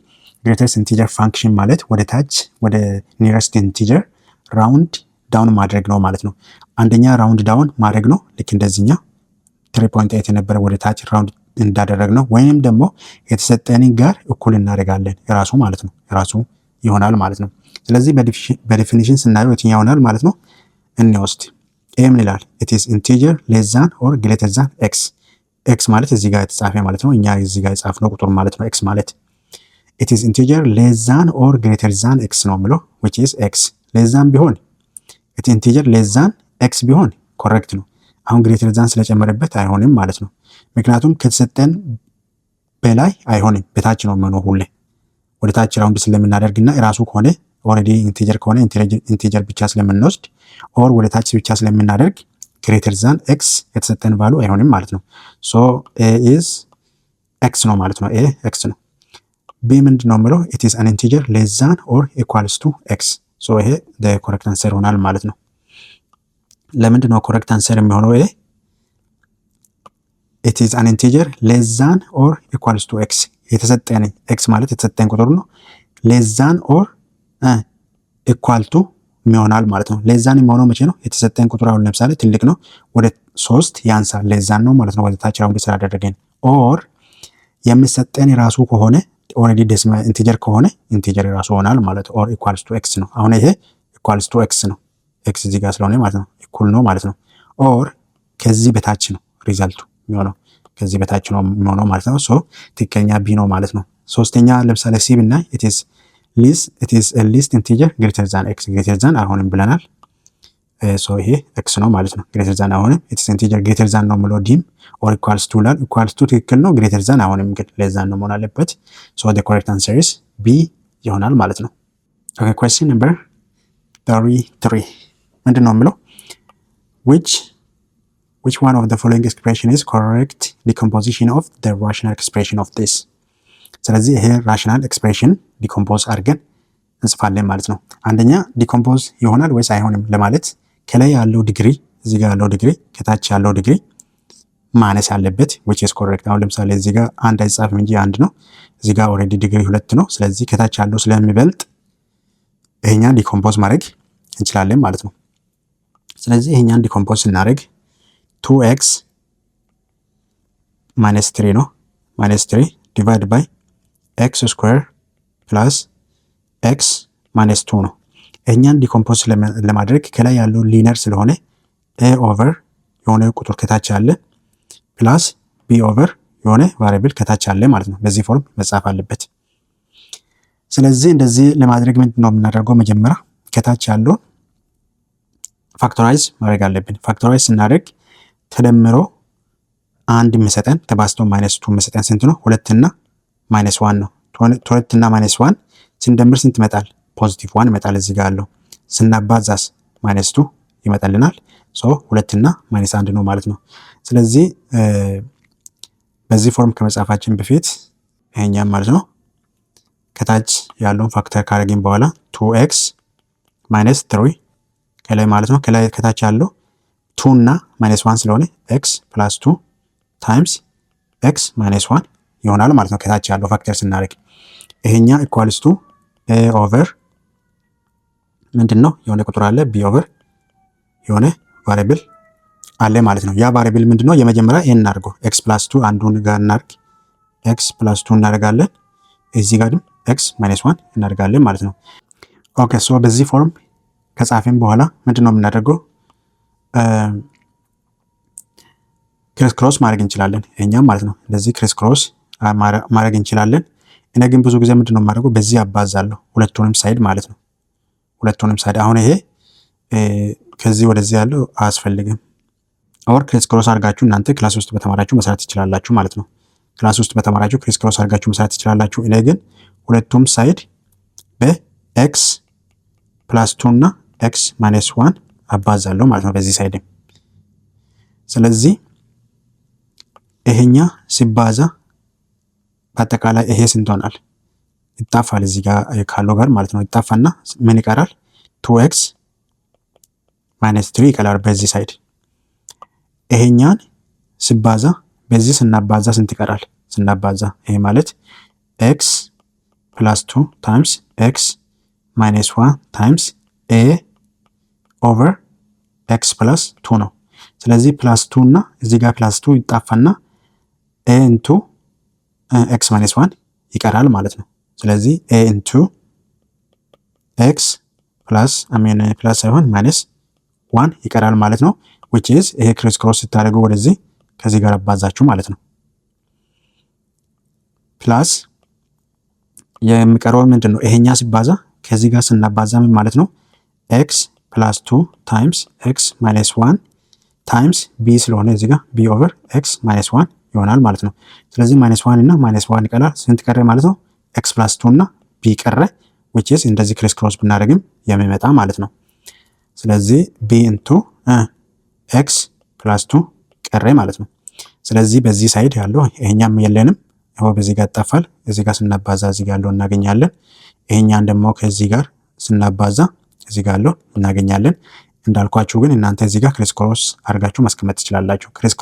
ግሬተስት ኢንቲጀር ፋንክሽን ማለት ወደ ታች ወደ ኒረስት ኢንቲጀር ራውንድ ዳውን ማድረግ ነው ማለት ነው። አንደኛ ራውንድ ዳውን ማድረግ ነው፣ ልክ እንደዚህኛ 3.8 የነበረ ወደ ታች ራውንድ እንዳደረግ ነው። ወይንም ደግሞ የተሰጠን ጋር እኩል እናደርጋለን የራሱ ማለት ነው። የራሱ ይሆናል ማለት ነው። ስለዚህ በዲፊኒሽን ስናየው የትኛው ይሆናል ማለት ነው? እንወስድ። ይሄ ምን ይላል? it is integer less than or greater than x ኤክስ ማለት እዚህ ጋር የተጻፈ ማለት ነው። እኛ እዚህ ጋር የጻፍነው ቁጥር ማለት ነው። ኤክስ ማለት it is integer less than or greater than x ነው የምለው which is x less than ቢሆን it integer less than x ቢሆን ኮሬክት ነው። አሁን greater than ስለጨመረበት አይሆንም ማለት ነው። ምክንያቱም ከተሰጠን በላይ አይሆንም፣ በታች ነው የሚሆነው። ሁሌ ወደ ታች ራውንድ ስለምናደርግና ራሱ ከሆነ ኦልሬዲ ኢንቲጀር ከሆነ ኢንቲጀር ብቻ ስለምንወስድ ኦር ወደ ታች ብቻ ስለምናደርግ greater than x የተሰጠን ቫሉ አይሆንም ማለት ነው። so a is ኤክስ ነው ማለት ነው። ኤ ኤክስ ነው። ቢ ምንድን ነው የምለው ኢት ኢዝ አን ኢንቲጀር ሌስ ዛን ኦር ኢኳልስ ቱ ኤክስ። ሶ ይሄ ኮሬክት አንሰር ይሆናል ማለት ነው። ለምንድን ነው ኮሬክት አንሰር የሚሆነው? ይሄ ኢት ኢዝ አን ኢንቲጀር ሌስ ዛን ኦር ኢኳልስ ቱ ኤክስ። የተሰጠኝ ኤክስ ማለት የተሰጠኝ ቁጥር ነው። ሌስ ዛን ኦር ኢኳል ቱ ይሆናል ማለት ነው። ሌስ ዛን የሚሆነው መቼ ነው? የተሰጠኝ ቁጥር አሁን ለምሳሌ ትልቅ ነው፣ ወደ 3 ያንሳል። ሌስ ዛን ነው ማለት ነው፣ ወደ ታች ራውንድ ስላደረገኝ። ኦር የሚሰጠን ራሱ ከሆነ ኦልሬዲ ዴሲማል ኢንቲጀር ከሆነ ኢንቲጀር ራሱ ይሆናል ማለት ነው። ኦር ኢኳልስ ቱ ኤክስ ነው። አሁን ይሄ ኢኳልስ ቱ ኤክስ ነው፣ ኤክስ እዚህ ጋር ስለሆነ ማለት ነው እኩል ነው ማለት ነው። ኦር ከዚህ በታች ነው ሪዛልቱ የሚሆነው፣ ከዚህ በታች ነው የሚሆነው ማለት ነው። ሶ ትክክለኛ ቢ ነው ማለት ነው። ሶስተኛ ለምሳሌ ሲ ብናይ ኢት ኢዝ ሊስት ኢንቲጀር ግሬተር ዛን ኤክስ። ግሬተር ዛን አሁንም ብለናል። ሶ ይሄ ኤክስ ነው ማለት ነው። ግሬተር ዛን አሁንም ኢት ኢዝ ኢንቲጀር ግሬተር ዛን ነው የምለው ዲም ኦር ኢኳልስ ቱ ላል ኢኳልስ ቱ ትክክል ነው። ግሬተር ዛን አሁንም ግን ሌስ ዛን ነው መሆን አለበት። ሶ ዘ ኮሬክት አንሰር ኢዝ ቢ ይሆናል ማለት ነው። ኦኬ ኩዌስችን ነምበር 33 ምንድን ነው የምለው which one of the following expression is correct decomposition of the rational expression of this? ስለዚህ ይሄ ራሽናል ኤክስፕሬሽን ዲኮምፖዝ አድርገን እንጽፋለን ማለት ነው። አንደኛ ዲኮምፖዝ ይሆናል ወይስ አይሆንም ለማለት ከላይ ያለው ዲግሪ እዚህ ጋር ያለው ዲግሪ ከታች ያለው ዲግሪ ማነስ ያለበት which is correct። አሁን ለምሳሌ እዚህ ጋር አንድ አይጻፍም እንጂ አንድ ነው። እዚህ ጋር ኦልሬዲ ዲግሪ 2 ነው። ስለዚህ ከታች ያለው ስለሚበልጥ ይሄኛን ዲኮምፖዝ ማድረግ እንችላለን ማለት ነው። ስለዚህ ይሄኛን ዲኮምፖዝ ስናደርግ 2x minus 3 ነው። minus 3 divided by x square plus x minus 2 ነው። እኛን ዲኮምፖዝ ለማድረግ ከላይ ያለው ሊነር ስለሆነ a over የሆነ ቁጥር ከታች አለ ፕላስ b over የሆነ ቫሪያብል ከታች አለ ማለት ነው። በዚህ ፎርም መጻፍ አለበት። ስለዚህ እንደዚህ ለማድረግ ምንድን ነው የምናደርገው? መጀመሪያ ከታች ያለው ፋክቶራይዝ ማድረግ አለብን። ፋክቶራይዝ ስናደርግ ተደምሮ አንድ የሚሰጠን ተባዝቶ ማይነስ 2 የሚሰጠን ስንት ነው? 2 እና ማይነስ 1 ነው። 2 እና ማይነስ 1 ስንደምር ስንት ይመጣል? ፖዚቲቭ 1 ይመጣል። እዚህ ጋር አለው ስናባዛስ ማይነስ 2 ይመጣልናል። ሶ 2 እና ማይነስ 1 ነው ማለት ነው። ስለዚህ በዚህ ፎርም ከመጻፋችን በፊት ይሄኛም ማለት ነው ከታች ያለውን ፋክተር ካደረግን በኋላ 2x ማይነስ 3 ከላይ ማለት ነው። ከላይ ከታች ያለው 2 እና ማይነስ 1 ስለሆነ x ፕላስ 2 ታይምስ x ማይነስ 1 ይሆናል ማለት ነው። ከታች ያለው ፋክተር ስናደርግ ይሄኛ ኢኳልስ ቱ a ኦቨር ምንድነው የሆነ ቁጥር አለ b ኦቨር የሆነ ቫሪያብል አለ ማለት ነው። ያ ቫሪያብል ምንድነው? የመጀመሪያ ይሄን እናድርገው x ፕላስ 2 አንዱን ጋር እናድርግ x ፕላስ 2 እናደርጋለን። እዚህ ጋር ደግሞ x ማይነስ 1 እናደርጋለን ማለት ነው። ኦኬ ሶ በዚህ ፎርም ከጻፈን በኋላ ምንድነው የምናደርገው? ክሪስ ክሮስ ማድረግ እንችላለን። እኛም ማለት ነው እንደዚህ ክሪስ ክሮስ ማድረግ እንችላለን። እኔ ግን ብዙ ጊዜ ምንድነው የማደርገው? በዚህ አባዛለሁ ሁለቱንም ሳይድ ማለት ነው። ሁለቱንም ሳይድ አሁን ይሄ ከዚህ ወደዚህ ያለው አያስፈልግም። ኦር ክሪስ ክሮስ አድርጋችሁ እናንተ ክላስ ውስጥ በተማራችሁ መስራት ትችላላችሁ ማለት ነው። ክላስ ውስጥ በተማራችሁ ክሪስ ክሮስ አድርጋችሁ መስራት ትችላላችሁ። እኔ ግን ሁለቱም ሳይድ በኤክስ ፕላስ 2 እና ኤክስ ማይነስ 1 አባዛለሁ ማለት ነው በዚህ ሳይድ። ስለዚህ ይሄኛ ሲባዛ በአጠቃላይ ይሄ ስንት ይሆናል? ይጣፋል እዚህ ጋር ካለው ጋር ማለት ነው። ይጣፋና ምን ይቀራል? 2x ማይነስ 3 ይቀራል በዚህ ሳይድ። ይሄኛን ሲባዛ በዚህ ስናባዛ ስንት ይቀራል? ስናባዛ ይሄ ማለት x ፕላስ 2 ታይምስ x ማይነስ 1 ታይምስ a ኦቨር x ፕላስ 2 ነው። ስለዚህ ፕላስ 2 እና እዚህ ጋር ፕላስ 2 ይጣፋና a ኢንቱ x ማይነስ 1 ይቀራል ማለት ነው። ስለዚህ a ኢንቱ x ፕላስ ፕላስ ሳይሆን ማይነስ 1 ይቀራል ማለት ነው። which is ይሄ ክሪስ ክሮስ ስታደርጉ ወደዚህ ከዚህ ጋር አባዛችሁ ማለት ነው። ፕላስ የሚቀረው ምንድነው? ይሄኛ ሲባዛ ከዚህ ጋር ስናባዛ ምን ማለት ነው? x ፕላስ 2 ታይምስ x ማይነስ 1 ታይምስ b ስለሆነ እዚህ ጋር b ኦቨር x ማይነስ 1 ይሆናል ማለት ነው። ስለዚህ ማይነስ 1 እና ማይነስ 1 ይቀራል። ስንት ቀረ ማለት ነው? x ፕላስ 2 እና b ቀረ which is እንደዚህ ክሪስ ክሮስ ብናደርግም የሚመጣ ማለት ነው። ስለዚህ b ኢንቱ x ፕላስ 2 ቀረ ማለት ነው። ስለዚህ በዚህ ሳይድ ያለው ይሄኛም የለንም በዚህ ጋር ይጣፋል። እዚህ ጋር ስናባዛ እዚህ ጋር ያለው እናገኛለን። ይሄኛን ደግሞ ከዚህ ጋር ስናባዛ እዚህ ጋር ያለው እናገኛለን። እንዳልኳችሁ ግን እናንተ እዚህ ጋር ክሪስ ክሮስ አድርጋችሁ ማስቀመጥ ትችላላችሁ። ክሪስ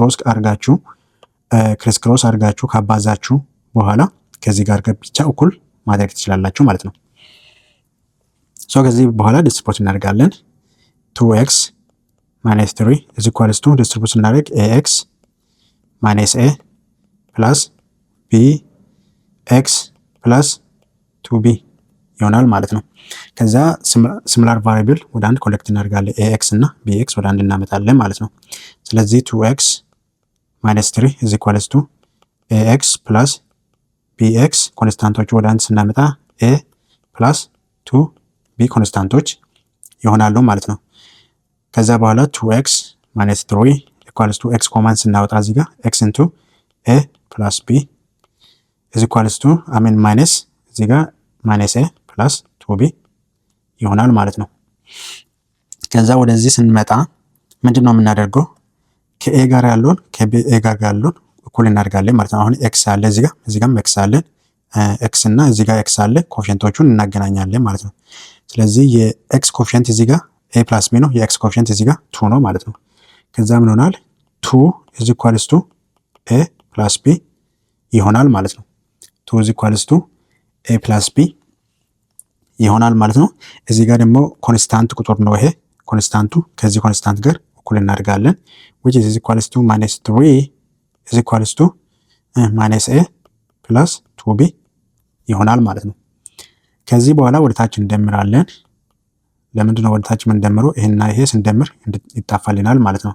ክሮስ አድርጋችሁ ካባዛችሁ በኋላ ከዚህ ጋር ብቻ እኩል ማድረግ ትችላላችሁ ማለት ነው። ከዚህ በኋላ ዲስትሪቡት እናደርጋለን። 2x minus 3 is equals to ዲስትሪቡት እናደርግ ax minus a plus bx plus 2b ይሆናል ማለት ነው። ከዛ ሲሚላር ቫሪያብል ወደ አንድ ኮሌክት እናደርጋለን። ax እና bx ወደ አንድ እናመጣለን ማለት ነው። ስለዚህ 2x minus 3 is equals to ax plus bx ኮንስታንቶቹ ወደ አንድ ስናመጣ a plus 2b ኮንስታንቶች ይሆናሉ ማለት ነው። ከዛ በኋላ 2x minus 3 equals to x ኮማን ስናወጣ እዚህ ጋር x into a plus b is equals to minus እዚህ ጋር minus a plus 2b ይሆናል ማለት ነው። ከዛ ወደዚህ ስንመጣ ምንድነው የምናደርገው? ከa ጋር ያለውን ከb ጋር ያለውን እኩል እናደርጋለን ማለት ነው። አሁን x አለ እዚህ ጋርም x አለ x እና እዚህ ጋር x አለ። ኮፊሸንቶቹን እናገናኛለን ማለት ነው። ስለዚህ የx ኮፊሸንት እዚህ ጋር a plus b ነው። የx ኮፊሸንት እዚህ ጋር 2 ነው ማለት ነው። ከዛ ምን ይሆናል? 2 is equals to a plus b ይሆናል ማለት ነው። 2 is equals to a plus b ይሆናል ማለት ነው። እዚህ ጋር ደግሞ ኮንስታንት ቁጥር ነው። ይሄ ኮንስታንቱ ከዚህ ኮንስታንት ጋር እኩል እናደርጋለን which is equals to minus 3 is equals to minus a plus 2b ይሆናል ማለት ነው። ከዚህ በኋላ ወደ ታች እንደምራለን። ለምንድን ነው ወደ ታች የምንደምረው? ይሄና ይሄ ስንደምር ይጣፋልናል ማለት ነው።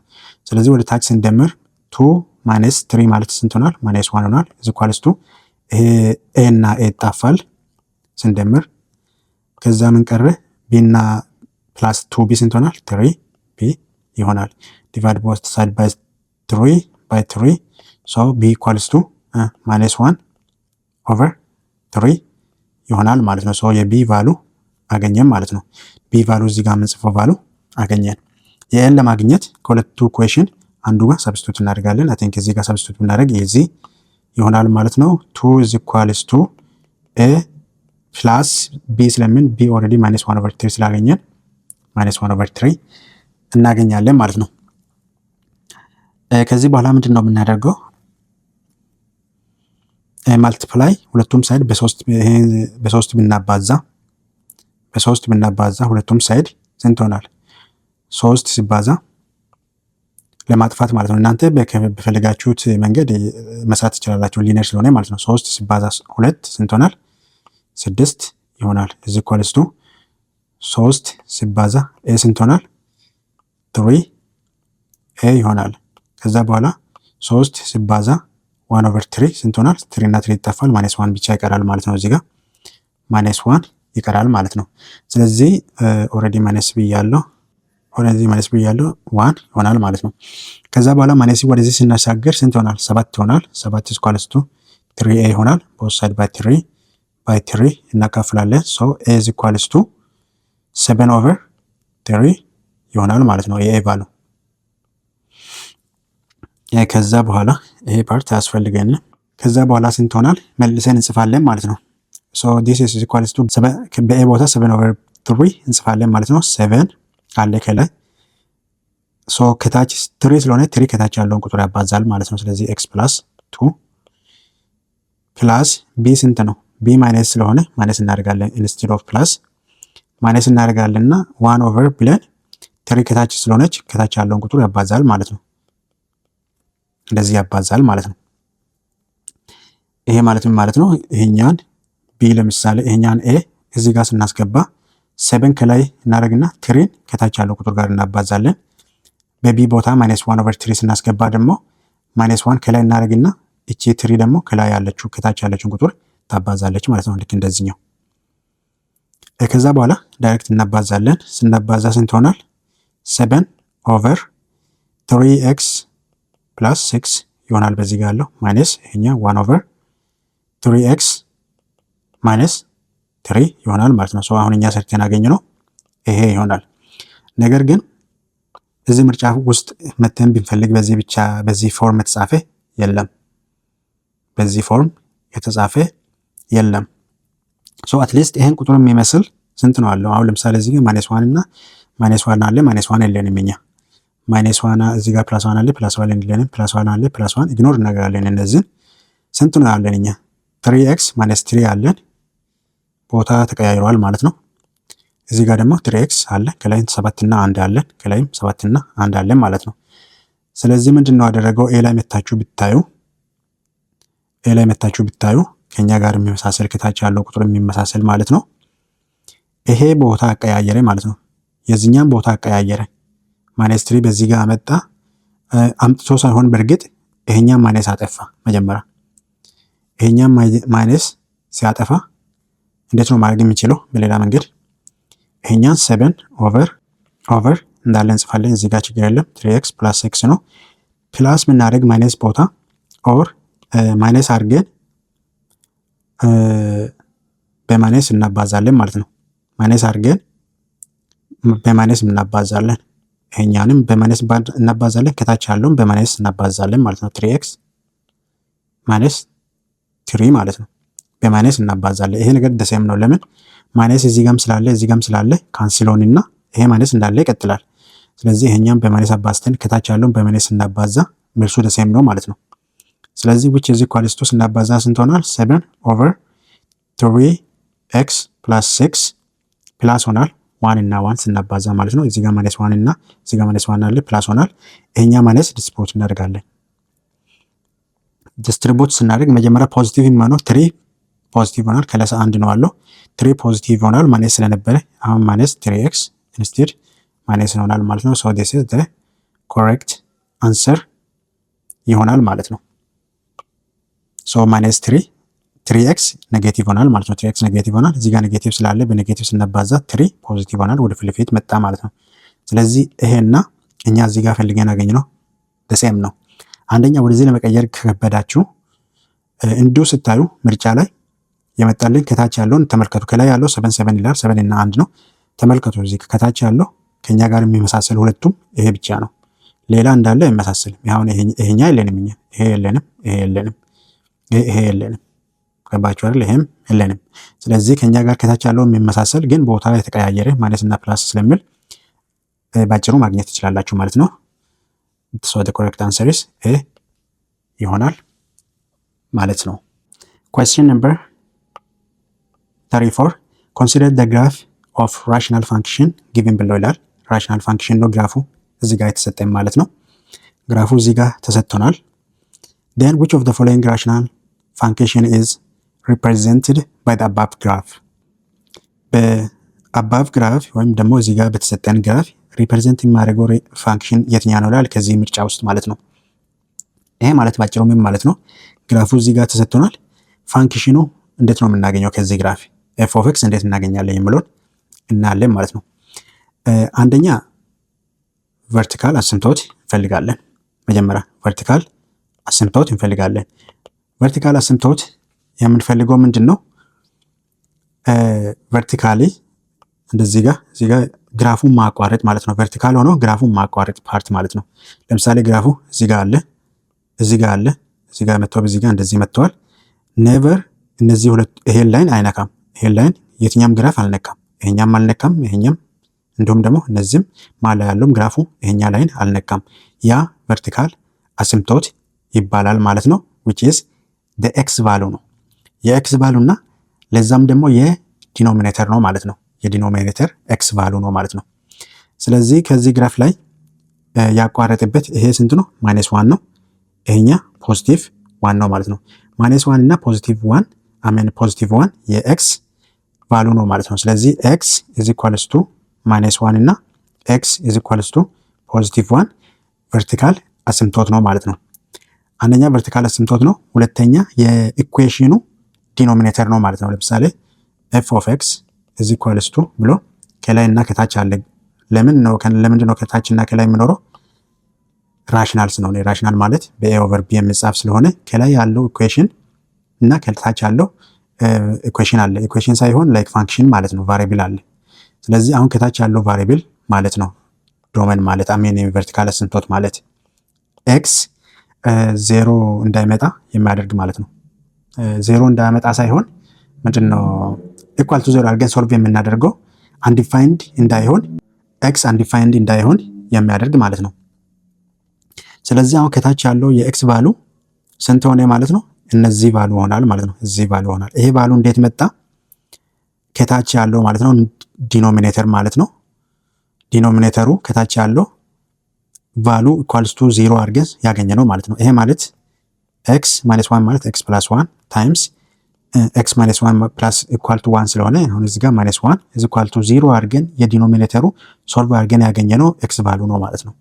ስለዚህ ወደ ታች ስንደምር 2 minus 3 ማለት ስንት ሆናል? minus 1 ሆናል is equals to ይሄ a እና a ይጣፋል ስንደምር። ከዛ ምን ቀረ? b እና plus 2b ስንት ሆናል? 3b ይሆናል። divide both side by 3 so b equals to minus 1 over 3 ይሆናል ማለት ነው። የb ቫሉ አገኘን ማለት ነው። b ቫሉ እዚህ ጋር የምንጽፈው ቫሉ አገኘን። የn ለማግኘት ከሁለቱ ኢኩዌሽን አንዱ ጋር ሰብስቲቱት እናደርጋለን። አይ ቲንክ እዚህ ጋር ሰብስቲቱት እናደርግ easy ይሆናል ማለት ነው። 2 is equals to a plus b ስለምን b already minus 1 over 3 ስላገኘን minus 1 over 3 እናገኛለን ማለት ነው። ከዚህ በኋላ ምንድነው የምናደርገው? ማልቲፕላይ ሁለቱም ሳይድ በ3 ብናባዛ ሁለቱም ሳይድ ስንት ሆናል? 3 ሲባዛ ለማጥፋት ማለት ነው። እናንተ በፈለጋችሁት መንገድ መስራት ትችላላችሁ ሊነር ስለሆነ ማለት ነው። 3 ሲባዛ 2 ስንት ሆናል? 6 ይሆናል is equals to 3 ሲባዛ a ስንት ሆናል? 3a ይሆናል። ከዛ በኋላ 3 ሲባዛ 1 over 3 ስንት ሆናል? 3 እና 3 ይጣፋል minus 1 ብቻ ይቀራል ማለት ነው። እዚህ ጋር minus 1 ይቀራል ማለት ነው። ስለዚህ ኦሬዲ minus ብያለሁ 1 ይሆናል ማለት ነው። ከዛ በኋላ minus ወደዚህ ስናሻገር ስንት ይሆናል? 7 ይሆናል። 7 is equals to 3a ይሆናል። both side by 3 እናካፍላለን። so a is equals to 7 over 3 ይሆናል ማለት ነው የa ቫሉ። ከዛ በኋላ ይሄ ፓርት አያስፈልገንም። ከዛ በኋላ ስንት ይሆናል? መልሰን እንጽፋለን ማለት ነው። so this is equals to በa ቦታ 7 over 3 እንጽፋለን ማለት ነው። 7 አለ ከላይ so ከታች 3 ስለሆነ 3 ከታች ያለውን ቁጥር ያባዛል ማለት ነው። ስለዚህ x plus 2 plus b ስንት ነው? b minus ስለሆነ minus እናደርጋለን instead of plus minus እናደርጋለንና 1 over ብለን 3 ከታች ስለሆነች ከታች ያለውን ቁጥር ያባዛል ማለት ነው። እንደዚህ ያባዛል ማለት ነው። ይሄ ማለት ምን ማለት ነው? ይሄኛን b ለምሳሌ ይሄኛን a እዚህ ጋር ስናስገባ 7 ከላይ እናደርግና 3 ከታች ያለው ቁጥር ጋር እናባዛለን። በb ቦታ -1 over 3 ስናስገባ ደግሞ -1 ከላይ እናደርግና እቺ 3 ደግሞ ከላይ ያለችው ከታች ያለችውን ቁጥር ታባዛለች ማለት ነው። ልክ እንደዚህኛው። ከዛ በኋላ ዳይሬክት እናባዛለን። ስናባዛ ስንት ይሆናል? 7 over 3x plus 6 ይሆናል። በዚህ ጋር ያለው ማይነስ ይሄኛው 1 over 3x minus 3 ይሆናል ማለት ነው። አሁን እኛ ሰርተን ያገኘነው ይሄ ይሆናል። ነገር ግን እዚህ ምርጫ ውስጥ መተን ብንፈልግ በዚህ ብቻ በዚህ ፎርም ተጻፈ የለም። በዚህ ፎርም የተጻፈ የለም። ሶ አትሊስት ይሄን ቁጥር የሚመስል ስንት ነው አለው? አሁን ለምሳሌ እዚህ ጋር -1 እና -1 አለ። -1 የለንም እኛ። -1 እዚህ ጋር +1 አለ። +1 የለንም። +1 አለ። +1 ኢግኖር እናደርጋለን። እነዚህን ስንት ነው ያለን እኛ? 3x -3 አለን። ቦታ ተቀያይሯል ማለት ነው። እዚህ ጋር ደግሞ 3x አለ። ከላይም 7 እና 1 አለን። ከላይም 7 እና 1 አለን ማለት ነው። ስለዚህ ምንድነው ያደረገው? ኤ ላይ መታችሁ ብታዩ ከኛ ጋር የሚመሳሰል ከታች ያለው ቁጥር የሚመሳሰል ማለት ነው። ይሄ ቦታ አቀያየረ ማለት ነው። የዚህኛም ቦታ አቀያየረ። -3 በዚህ ጋር አመጣ። አምጥቶ ሳይሆን በእርግጥ ይሄኛም ማይነስ አጠፋ። መጀመሪያ ይሄኛም ማይነስ ሲያጠፋ እንዴት ነው ማድረግ የሚችለው? በሌላ መንገድ ይሄኛን 7 ኦቨር እንዳለ እንጽፋለን። እዚህ ጋር ችግር የለም። 3x + x ነው። ፕላስ ምናደርግ ማይነስ ቦታ ኦር ማይነስ አድርገን በማይነስ እናባዛለን ማለት ነው። ማይነስ አድርገን በማይነስ እናባዛለን። ይሄኛንም በማይነስ እናባዛለን። ከታች ያለውን በማይነስ እናባዛለን ማለት ነው። 3x -3 ማለት ነው። በማይነስ እናባዛለን። ይሄ ነገር ደሴም ነው። ለምን ማይነስ እዚህ ጋርም ስላለ ካንስሎንና ይሄ ማይነስ እንዳለ ይቀጥላል። ስለዚህ ይሄኛም በማይነስ አባዝተን ከታች ያለውን በማይነስ እናባዛ፣ መልሱ ደሴም ነው ማለት ነው። ስለዚህ which is equal to ስናባዛ ስንት ሆናል? 7/3x + 6 ፕላስ ሆናል 1 እና 1 ስናባዛ ማለት ነው። እዚህ ጋር -1 እና እዚህ ጋር -1 አለ ፕላስ ሆናል። ይሄኛ ማይነስ ዲስትሪቢዩት እናደርጋለን። ዲስትሪቢዩት ስናደርግ መጀመሪያ ፖዚቲቭ የሚሆነው 3 ፖዚቲቭ ሆናል። ከለሳ 1 ነው አለው 3 ፖዚቲቭ ሆናል። ማይነስ ስለነበረ አሁን -3x ኢንስቴድ ማይነስ ይሆናል ማለት ነው። so this is the correct answer ይሆናል ማለት ነው። so -3x ኔጌቲቭ ሆናል ማለት ነው። 3x ኔጌቲቭ ሆናል። እዚህ ጋር ኔጌቲቭ ስላለ በኔጌቲቭ ስናባዛ 3 ፖዚቲቭ ሆናል። ወደ ፊት ለፊት መጣ ማለት ነው። ስለዚህ ይሄና እኛ እዚህ ጋር ፈልገን አገኘነው ደሴም ነው። አንደኛ ወደዚህ ለመቀየር ከከበዳችሁ እንዲሁ ስታዩ ምርጫ ላይ የመጣልን ከታች ያለውን ተመልከቱ። ከላይ ያለው 7 ይላል። 7 እና 1 ነው። ተመልከቱ። እዚህ ከታች ያለው ከኛ ጋር የሚመሳሰል ሁለቱም ይሄ ብቻ ነው። ሌላ እንዳለ አይመሳሰልም። አሁን ይሄኛ የለንም እኛ። ይሄ የለንም። ገባችሁ አይደል? ይሄም የለንም። ስለዚህ ከኛ ጋር ከታች ያለው የሚመሳሰል ግን ቦታ የተቀያየረ ማይነስ እና ፕላስ ስለሚል ባጭሩ ማግኘት ትችላላችሁ ማለት ነው። so the correct answer is A ይሆናል ማለት ነው። question number 34 consider the graph of rational function given below ይላል። rational function ነው ግራፉ እዚህ ጋር የተሰጠን ማለት ነው። ግራፉ እዚህ ጋር ተሰጥቶናል። then which of the following rational function is represented by the above graph? በአባቭ ግራፍ ወይም ደግሞ እዚህ ጋር በተሰጠን ግራፍ ሪፕሬዘንት የሚያደርገው ፋንክሽን የትኛው ነው ይላል። ከዚህ ምርጫ ውስጥ ማለት ነው። ይሄ ማለት ባጭሩ ምን ማለት ነው? ግራፉ እዚህ ጋር ተሰጥቶናል። ፋንክሽኑ እንዴት ነው የምናገኘው? ከዚህ ግራፍ f(x) እንዴት እናገኛለን የሚለውን እናያለን ማለት ነው። አንደኛ ቨርቲካል አሲምፕቶት እንፈልጋለን። መጀመሪያ ቨርቲካል አሲምፕቶት እንፈልጋለን። ቨርቲካል አሲምፕቶት የምንፈልገው ምንድን ነው? ቨርቲካሊ እንደዚህ ጋር እዚህ ጋር ግራፉን ማቋረጥ ማለት ነው። ቨርቲካል ሆኖ ግራፉን ማቋረጥ ፓርት ማለት ነው። ለምሳሌ ግራፉ እዚህ ጋር አለ፣ እዚህ ጋር አለ፣ እዚህ ጋር መጥቶ በዚህ ጋር እንደዚህ መጥቷል። ኔቨር እነዚህ ሁለት ይሄን ላይን አይነካም። ይሄን ላይን የትኛም ግራፍ አልነካም። ይሄኛም አልነካም። ይሄኛም እንዲሁም ደግሞ እነዚህም ማላ ያለውም ግራፉ ይሄኛ ላይን አልነካም። ያ ቨርቲካል አሲምፕቶት ይባላል ማለት ነው። which is the x value ነው። የx value እና ለዛም ደግሞ የዲኖሚኔተር ነው ማለት ነው። የዲኖሚኔተር x value ነው ማለት ነው። ስለዚህ ከዚህ ግራፍ ላይ ያቋረጠበት ይሄ ስንት ነው? -1 ነው። ይሄኛ +1 ነው ማለት ነው። -1 እና +1 +1 የx ቫሉ ነው ማለት ነው። ስለዚህ x is equals to -1 እና x is equals to +1 ቨርቲካል አሲምፕቶት ነው ማለት ነው። አንደኛ ቨርቲካል አሲምፕቶት ነው። ሁለተኛ የኢኩዌሽኑ ዲኖሚኔተር ነው ማለት ነው። ለምሳሌ f(x) is equals to ብሎ ከላይ እና ከታች አለ። ለምንድን ነው ከታች እና ከላይ የሚኖረው? ራሽናልስ ነው። ራሽናል ማለት በa/b የሚጻፍ ስለሆነ ከላይ ያለው ኢኩዌሽን እና ከታች ያለው ኢኩዌሽን አለ። ኢኩዌሽን ሳይሆን ላይክ ፋንክሽን ማለት ነው። ቫሪብል አለ። ስለዚህ አሁን ከታች ያለው ቫሪብል ማለት ነው ዶሜን ማለት ቨርቲካል አሲምፕቶት ማለት x 0 እንዳይመጣ የሚያደርግ ማለት ነው። ዜሮ እንዳያመጣ ሳይሆን ምንድነው ኢኳል ቱ ዜሮ አድርገን ሶልቭ የምናደርገው አንዲፋይንድ እንዳይሆን ኤክስ አንዲፋይንድ እንዳይሆን የሚያደርግ ማለት ነው። ስለዚህ አሁን ከታች ያለው የኤክስ ቫሉ ስንት ሆነ ማለት ነው? እነዚህ ቫሉ ሆናል ማለት ነው። እዚህ ቫሉ ሆናል። ይሄ ቫሉ እንዴት መጣ? ከታች ያለው ማለት ነው ዲኖሚኔተር ማለት ነው። ዲኖሚኔተሩ ከታች ያለው ቫሉ ኢኳልስ ቱ ዜሮ አድርገን ያገኘ ነው ማለት ነው። ይሄ ማለት ኤክስ ማይነስ 1 ማለት ኤክስ ፕላስ 1 ታይምስ ኤክስ ማይነስ 1 ፕላስ ኢኳል ቱ 1 ስለሆነ አሁን እዚህ ጋር ማይነስ 1 ኢዝ ኢኳል ቱ 0 አድርገን የዲኖሚኔተሩ ሶልቭ አድርገን ያገኘ ነው ኤክስ ቫሉ ነው ማለት ነው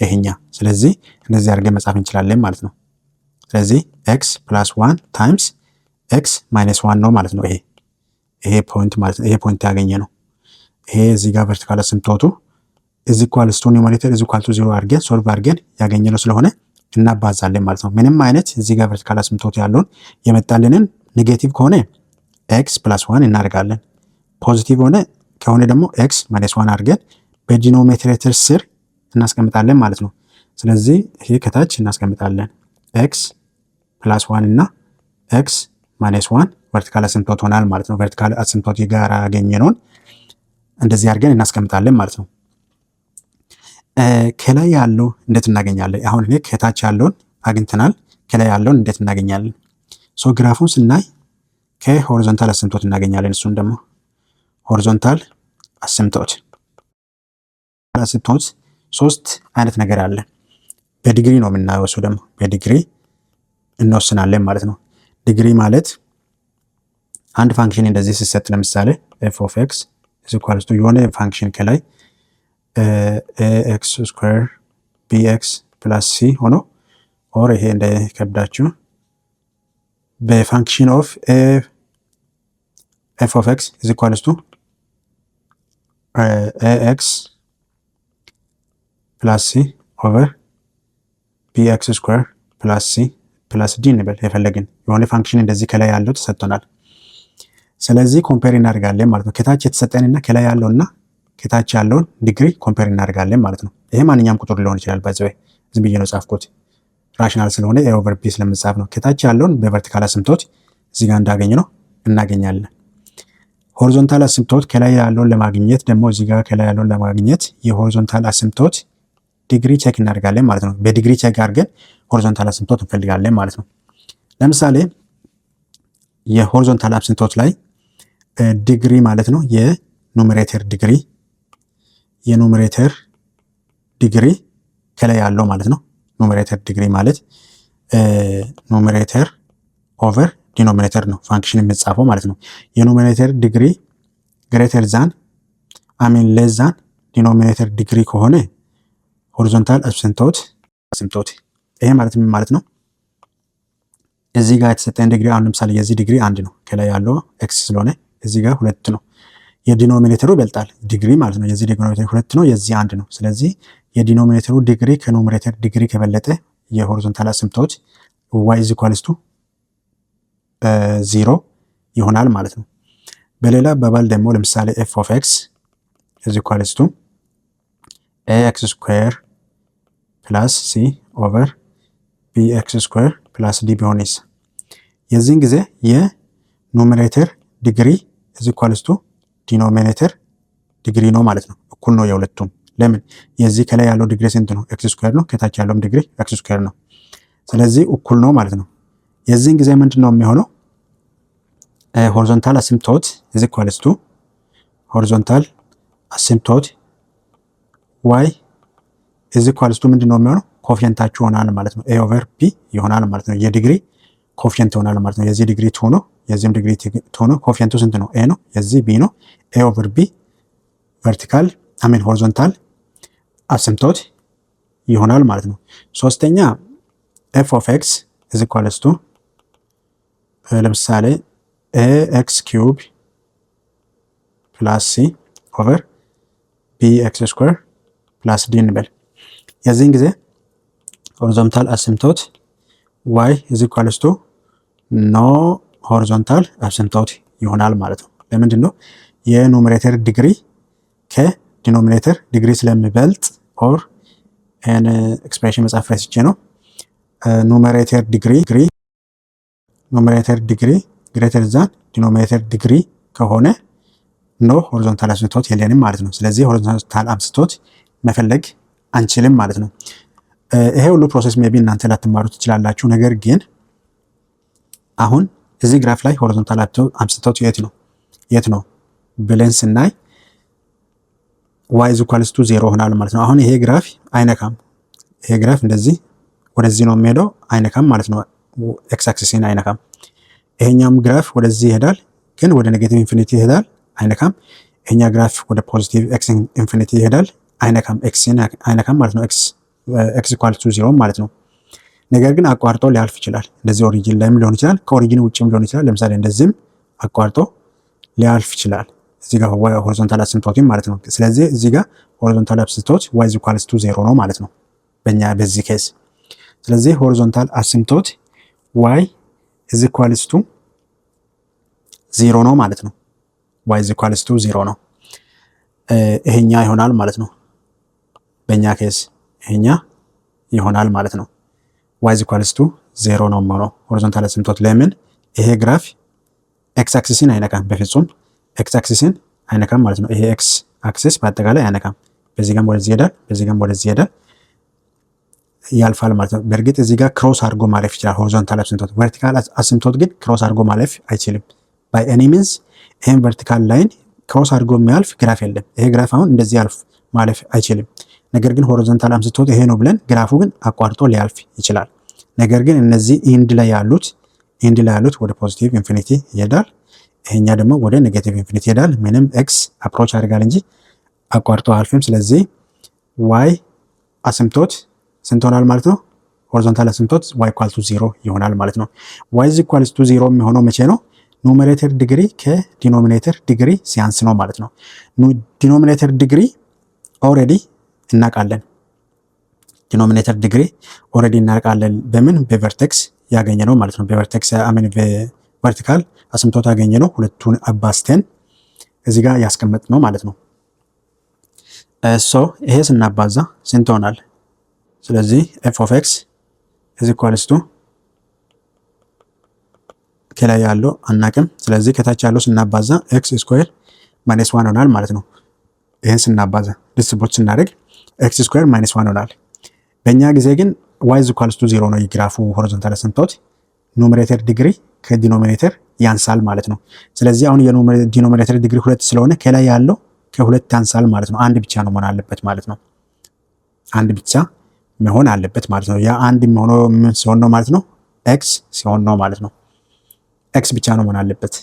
ይሄኛ። ስለዚህ እንደዚህ አድርገን መጻፍ እንችላለን ማለት ነው። ስለዚህ ኤክስ ፕላስ 1 ታይምስ ኤክስ ማይነስ 1 ነው ማለት ነው። ይሄ ፖይንት ማለት ነው። ይሄ ፖይንት ያገኘ ነው። ይሄ እዚህ ጋር ቨርቲካል አሲምፕቶቱ ኢዝ ኢኳልስ ቱ ኒውመሬተር ኢዝ ኢኳል ቱ 0 አድርገን ሶልቭ አድርገን ያገኘ ነው ስለሆነ እናባዛለን ማለት ነው። ምንም አይነት እዚህ ጋር ቨርቲካል አሲምፕቶቱ ያለውን የመጣልንን ኔጌቲቭ ከሆነ ኤክስ ፕላስ 1 እናደርጋለን። ፖዚቲቭ ከሆነ ደግሞ ኤክስ ማይነስ 1 አድርገን በዲኖሚኔተር ስር እናስቀምጣለን ማለት ነው። ስለዚህ ይሄ ከታች እናስቀምጣለን ኤክስ ፕላስ 1 እና ኤክስ ማይነስ 1 ቨርቲካል አሲምፕቶት ሆናል ማለት ነው። ቨርቲካል አሲምፕቶት ጋር ያገኘነውን እንደዚህ አድርገን እናስቀምጣለን ማለት ነው። ከላይ ያለው እንዴት እናገኛለን? አሁን እኔ ከታች ያለውን አግኝተናል። ከላይ ያለውን እንዴት እናገኛለን? ሶ ግራፉን ስናይ ከሆሪዞንታል አሲምፕቶት እናገኛለን። እሱን ደግሞ ሆሪዞንታል አሲምፕቶት ሶስት አይነት ነገር አለ። በዲግሪ ነው የምናየው። እሱ ደግሞ በዲግሪ እንወስናለን ማለት ነው። ዲግሪ ማለት አንድ ፋንክሽን እንደዚህ ሲሰጥ ለምሳሌ ኤፍ ኦፍ ኤክስ ኢዝ ኢኳልስ ቱ የሆነ ፋንክሽን ከላይ ኤክስ ስኩዌር ቢኤክስ ፕላስ ሲ ሆኖ ኦር ይሄ እንዳይከብዳችሁ በፋንክሽን ኦፍ ኤፍ ኦፍ ኤክስ ኢዝ ኢኳልስ ቱ ኤክስ ፕላስ ሲ ኦቨር ቢኤክስ ስኩዌር ፕላስ ሲ ፕላስ ዲ እንበል። የፈለግን የሆነ ፋንክሽን እንደዚህ ከላይ ያለው ተሰጥቶናል። ስለዚህ ኮምፔር እናደርጋለን ማለት ነው። ከታች የተሰጠንና ከላይ ያለውና ከታች ያለውን ዲግሪ ኮምፔር እናደርጋለን ማለት ነው። ይሄ ማንኛውም ቁጥር ሊሆን ይችላል። ባይዘው ዝም ብዬ ነው ጻፍኩት ራሽናል ስለሆነ ኤ ኦቨር ቢ ስለምጻፍ ነው። ከታች ያለውን በቨርቲካል አሲምፕቶት እዚህ ጋር እንዳገኘ ነው እናገኛለን። ሆሪዞንታል አሲምፕቶት ከላይ ያለውን ለማግኘት ደግሞ እዚህ ጋር ከላይ ያለውን ለማግኘት የሆሪዞንታል አሲምፕቶት ዲግሪ ቼክ እናደርጋለን ማለት ነው። በዲግሪ ቼክ አድርገን ሆሪዞንታል አሲምፕቶት እንፈልጋለን ማለት ነው። ለምሳሌ የሆሪዞንታል አሲምፕቶት ላይ ዲግሪ ማለት ነው የኑሜሬተር ዲግሪ ከላይ ያለው ማለት ነው። ኑሜሬተር ዲግሪ ማለት ኑሜሬተር ኦቨር ዲኖሚኔተር ነው ፋንክሽን የሚጻፈው ማለት ነው። የኑሜሬተር ዲግሪ ግሬተር ዛን ሌስ ዛን ዲኖሚኔተር ዲግሪ ከሆነ ሆሪዞንታል አሲምፕቶት ይሄ ማለት ምን ማለት ነው? እዚህ ጋር የተሰጠን ዲግሪ አሁን ለምሳሌ የዚህ ዲግሪ 1 ነው። ከላይ ያለው ኤክስ ስለሆነ እዚህ ጋር 2 ነው። የዲኖሚኔተሩ ይበልጣል ዲግሪ ማለት ነው። የዚህ ዲኖሚኔተር 2 ነው፣ የዚህ 1 ነው። ስለዚህ የዲኖሚኔተሩ ዲግሪ ከኑሜሬተር ዲግሪ ከበለጠ የሆሪዞንታል አሲምፕቶት y is equals to 0 ይሆናል ማለት ነው። በሌላ አባባል ደግሞ ለምሳሌ f of x is equals to ax square plus c over bx square plus d ቢሆንስ የዚህን ጊዜ የኑሜሬተር ዲግሪ is equals to ዲኖሚኔተር ዲግሪ ነው ማለት ነው። እኩል ነው የሁለቱም። ለምን? የዚህ ከላይ ያለው ዲግሪ ስንት ነው? ኤክስ ስኩዌር ነው። ከታች ያለውም ዲግሪ ኤክስ ስኩዌር ነው። ስለዚህ እኩል ነው ማለት ነው። የዚህን ጊዜ ምንድን ነው የሚሆነው? ሆሪዞንታል አሲምፕቶት is equals to ሆሪዞንታል አሲምፕቶት y is equals to ምንድን ነው የሚሆነው? ኮፊየንታችሁ ይሆናል ማለት ነው። a over b ይሆናል ማለት ነው። የዲግሪ ኮፊየንት ይሆናል ማለት ነው። የዚህ ዲግሪ 2 ነው፣ የዚህም ዲግሪ 2 ነው። ኮፊየንቱ ስንት ነው? a ነው። የዚህ b ነው። a over b ቨርቲካል ሆሪዞንታል አሲምፕቶት ይሆናል ማለት ነው። ሶስተኛ f of x is equals to ለምሳሌ ax cube plus c over bx square plus d እንበል። የዚህን ጊዜ ሆሪዞንታል አሲምፕቶት y is equals to no ሆሪዞንታል አሲምፕቶት ይሆናል ማለት ነው። ለምንድን ነው? የኑሜሬተር ዲግሪ ከዲኖሚኔተር ዲግሪ ስለሚበልጥ ኦር ኤክስፕሬሽን መጻፍ ረስቼ ነው። ኑሜሬተር ዲግሪ ኑሜሬተር ዲግሪ ግሬተር ዛን ዲኖሚኔተር ዲግሪ ከሆነ ኖ ሆሪዞንታል አሲምቶት የለንም ማለት ነው። ስለዚህ ሆሪዞንታል አሲምቶት መፈለግ አንችልም ማለት ነው። ይሄ ሁሉ ፕሮሰስ ሜቢ እናንተ ላትማሩ ትችላላችሁ። ነገር ግን አሁን እዚህ ግራፍ ላይ ሆሪዞንታል አሲምቶት የት ነው ብለን ስናይ y is equals to 0 ሆናል ማለት ነው። አሁን ይሄ ግራፍ አይነካም። ይሄ ግራፍ እንደዚህ ወደዚህ ነው የሚሄደው፣ አይነካም ማለት ነው። ኤክስ አክሲስን አይነካም። ይሄኛም ግራፍ ወደዚህ ይሄዳል፣ ግን ወደ ኔጌቲቭ ኢንፊኒቲ ይሄዳል፣ አይነካም። ይሄኛ ግራፍ ወደ ፖዚቲቭ ኤክስ ኢንፊኒቲ ይሄዳል፣ አይነካም። ኤክስን አይነካም ማለት ነው። ኤክስ ኢኳል ቱ 0 ማለት ነው። ነገር ግን አቋርጦ ሊያልፍ ይችላል። እንደዚህ ኦሪጂን ላይም ሊሆን ይችላል፣ ከኦሪጂን ውጭም ሊሆን ይችላል። ለምሳሌ እንደዚህም አቋርጦ ሊያልፍ ይችላል። እዚህ ጋር ሆሪዞንታል አሲምቶት ማለት ነው። ስለዚህ እዚህ ጋር ሆሪዞንታል አሲምቶት y is equals to 0 ነው ማለት ነው በዚህ ኬስ። ስለዚህ ሆሪዞንታል አሲምቶት y is equals to 0 ነው ማለት ነው። y is equals to 0 ነው። ይሄኛ ይሆናል ማለት ነው በእኛ ኬስ ይሄኛ ይሆናል ማለት ነው። y is equals to 0 ነው ማለት ነው ሆሪዞንታል አሲምቶት። ለምን ይሄ ግራፍ ኤክስ አክሲስን አይነካም በፍጹም ኤክስ አክሲስን አይነካም ማለት ነው። ይሄ ኤክስ አክሲስ በአጠቃላይ አይነካም። በዚህ ጋር ወደዚህ ይሄዳል፣ በዚህ ጋር ወደዚህ ይሄዳል፣ ያልፋል ማለት ነው። በእርግጥ እዚህ ጋር ክሮስ አድርጎ ማለፍ ይችላል ሆሪዞንታል አሲምቶት። ቨርቲካል አሲምቶት ግን ክሮስ አድርጎ ማለፍ አይችልም ባይ ኤኒ ሚንስ። ይሄን ቨርቲካል ላይን ክሮስ አድርጎ የሚያልፍ ግራፍ የለም። ይሄ ግራፍ አሁን እንደዚህ ያልፍ ማለፍ አይችልም። ነገር ግን ሆሪዞንታል አሲምቶት ይሄ ነው ብለን ግራፉ ግን አቋርጦ ሊያልፍ ይችላል። ነገር ግን እነዚህ ኢንድ ላይ ያሉት ወደ ፖዚቲቭ ኢንፊኒቲ ይሄዳል፣ ይሄኛ ደግሞ ወደ ኔጌቲቭ ኢንፊኒቲ ይሄዳል። ምንም ኤክስ አፕሮች ያደርጋል እንጂ አቋርጦ አልፍም። ስለዚህ y አሲምቶት ስንት ሆናል ማለት ነው? ሆሪዞንታል አሲምቶት y ኢኳል ቱ 0 ይሆናል ማለት ነው። y is equals to 0 የሚሆነው መቼ ነው? ኑሜሬተር ዲግሪ ከዲኖሚኔተር ዲግሪ ሲያንስ ነው ማለት ነው። ዲኖሚኔተር ዲግሪ ኦልሬዲ እናውቃለን። ዲኖሚኔተር ዲግሪ ኦልሬዲ እናውቃለን። በምን በቨርቴክስ ያገኘ ነው ማለት ነው። በቨርቴክስ አሜን ቨርቲካል አሲምቶት ያገኘ ነው። ሁለቱን አባስተን እዚህ ጋር ያስቀመጥ ነው ማለት ነው። ይሄ ስናባዛ ስንት ይሆናል? ስለዚህ f of x is equals to ከላይ ያለው አናቅም። ስለዚህ ከታች ያለው ስናባዛ x ስኩዌር ማይነስ 1 ይሆናል ማለት ነው። ይሄን ስናባዛ ዲስትሪቢዩት ስናደርግ x ስኩዌር ማይነስ 1 ይሆናል። በእኛ ጊዜ ግን y is equals to 0 ነው የግራፉ ሆሪዞንታል አሲምቶት። ኑሜሬተር ዲግሪ ከዲኖሚኔተር ያንሳል ማለት ነው። ስለዚህ አሁን የዲኖሚኔተር ዲግሪ 2 ስለሆነ ከላይ ያለው ከሁለት ያንሳል ማለት ነው። አንድ ብቻ ነው መሆን አለበት ማለት ነው። አንድ ብቻ መሆን አለበት ማለት ነው። ያ አንድ የሚሆነው ምን ሲሆን ነው ማለት ነው? ኤክስ ሲሆን ነው ማለት ነው። ኤክስ ብቻ ነው መሆን አለበት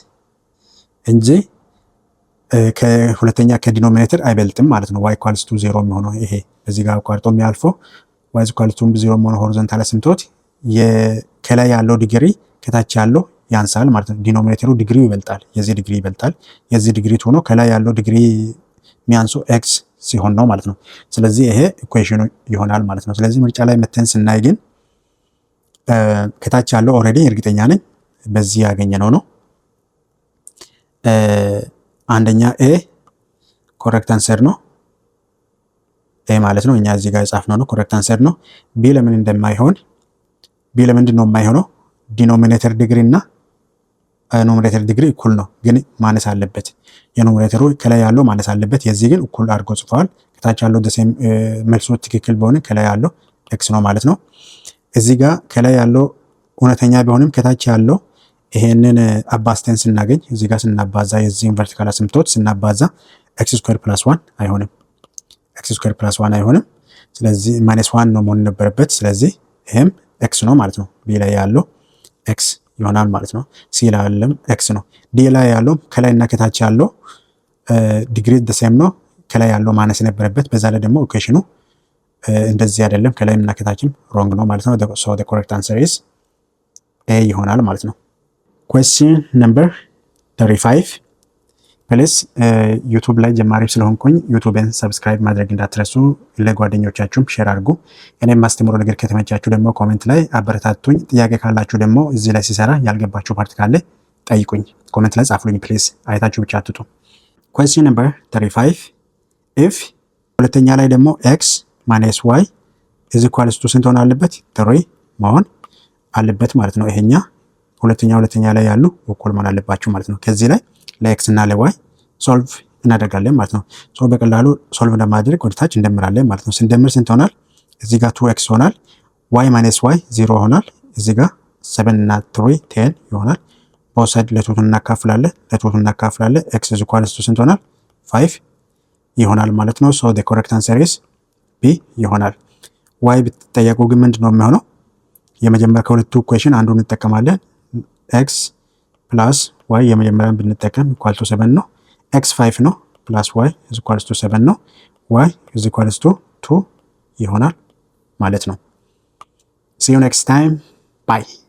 እንጂ ከሁለተኛ ከዲኖሚኔተር አይበልጥም ማለት ነው። y ኢኳልስ ቱ 0 የሚሆነው ይሄ እዚህ ጋር አቋርጦ የሚያልፈው y ኢኳልስ ቱ 0 የሚሆነው ሆሪዞንታል አሲምቶት ከላይ ያለው ዲግሪ ከታች ያለው ያንሳል ማለት ነው። ዲኖሚኔተሩ ዲግሪው ይበልጣል፣ የዚህ ዲግሪ ይበልጣል። የዚህ ዲግሪ ሆኖ ከላይ ያለው ዲግሪ የሚያንሱ ኤክስ ሲሆን ነው ማለት ነው። ስለዚህ ይሄ ኢኩዌሽኑ ይሆናል ማለት ነው። ስለዚህ ምርጫ ላይ መተን ስናይ ግን ከታች ያለው ኦልሬዲ እርግጠኛ ነኝ በዚህ ያገኘነው ነው። አንደኛ ኤ ኮሬክት አንሰር ነው። ኤ ማለት ነው እኛ እዚህ ጋር የጻፍነው ነው ኮሬክት አንሰር ነው። ቢ ለምን እንደማይሆን ቢ ለምንድን ነው የማይሆነው? ዲኖሚኔተር ዲግሪ እና ኑሜሬተር ዲግሪ እኩል ነው፣ ግን ማነስ አለበት። የኑሜሬተሩ ከላይ ያለው ማነስ አለበት። የዚህ ግን እኩል አድርጎ ጽፈዋል። ከታች ያለው ደሴም መልሶ ትክክል ቢሆን ከላይ ያለው ኤክስ ነው ማለት ነው። እዚህ ጋር ከላይ ያለው እውነተኛ ቢሆንም ከታች ያለው ይሄንን አባስተን ስናገኝ እዚህ ጋር ስናባዛ የዚህን ቨርቲካል አሲምቶት ስናባዛ ኤክስ ስኩዌር ፕላስ 1 አይሆንም። ኤክስ ስኩዌር ፕላስ 1 አይሆንም። ስለዚህ ማይነስ 1 ነው መሆን ነበረበት። ስለዚህ ይሄም ኤክስ ነው ማለት ነው። ቢ ላይ ያለው ኤክስ ይሆናል ማለት ነው። ሲ ላይ ያለው ኤክስ ነው። ዲ ላይ ያለው ከላይ እና ከታች ያለው ዲግሪ ደሴም ነው። ከላይ ያለው ማነስ ነበረበት። በዛ ላይ ደግሞ ኢኩዌሽኑ እንደዚህ አይደለም። ከላይ እና ከታችም ሮንግ ነው ማለት ነው። ሶ the correct answer is A ይሆናል ማለት ነው። question number 35 ፕሊስ ዩቲዩብ ላይ ጀማሪ ስለሆንኩኝ ዩቲዩብን ሰብስክራይብ ማድረግ እንዳትረሱ፣ ለጓደኞቻችሁም ሼር አድርጉ። እኔም ማስተምሮ ነገር ከተመቻችሁ ደግሞ ኮሜንት ላይ አበረታቱኝ። ጥያቄ ካላችሁ ደግሞ እዚህ ላይ ሲሰራ ያልገባችሁ ፓርት ካለ ጠይቁኝ፣ ኮሜንት ላይ ጻፉልኝ ፕሊዝ። አይታችሁ ብቻ አትጡ። question number 35 if ሁለተኛ ላይ ደግሞ x minus y is equals to ስንት ሆነ አለበት? 3 መሆን አለበት ማለት ነው። ይሄኛ ሁለተኛ ላይ ያሉ እኩል መሆን አለባቸው ማለት ነው። ከዚህ ላይ ለኤክስ እና ለዋይ ሶልቭ እናደርጋለን ማለት ነው። ሶ በቀላሉ ሶልቭ ለማድረግ ወደ ታች እንደምራለን ማለት ነው። ስንደምር ስንት ይሆናል? እዚህ ጋር 2x ይሆናል። y ማይነስ y 0 ይሆናል። እዚህ ጋር 7 እና 3 10 ይሆናል። በውሰድ ለቱቱን እናካፍላለን። x is equal to ስንት ይሆናል? 5 ይሆናል ማለት ነው። ሶ the correct answer is B ይሆናል። y ብትጠየቁ ግን ምንድን ነው የሚሆነው? የመጀመሪያ ከሁለቱ ኢኩዌሽን አንዱን እንጠቀማለን። x ፕላስ y የመጀመሪያን ብንጠቀም ኢኳል ቱ 7 ነው። x 5 ነው ፕላስ y is equal to 7 ነው። y is equal to 2 ይሆናል ማለት ነው። See you next time. Bye.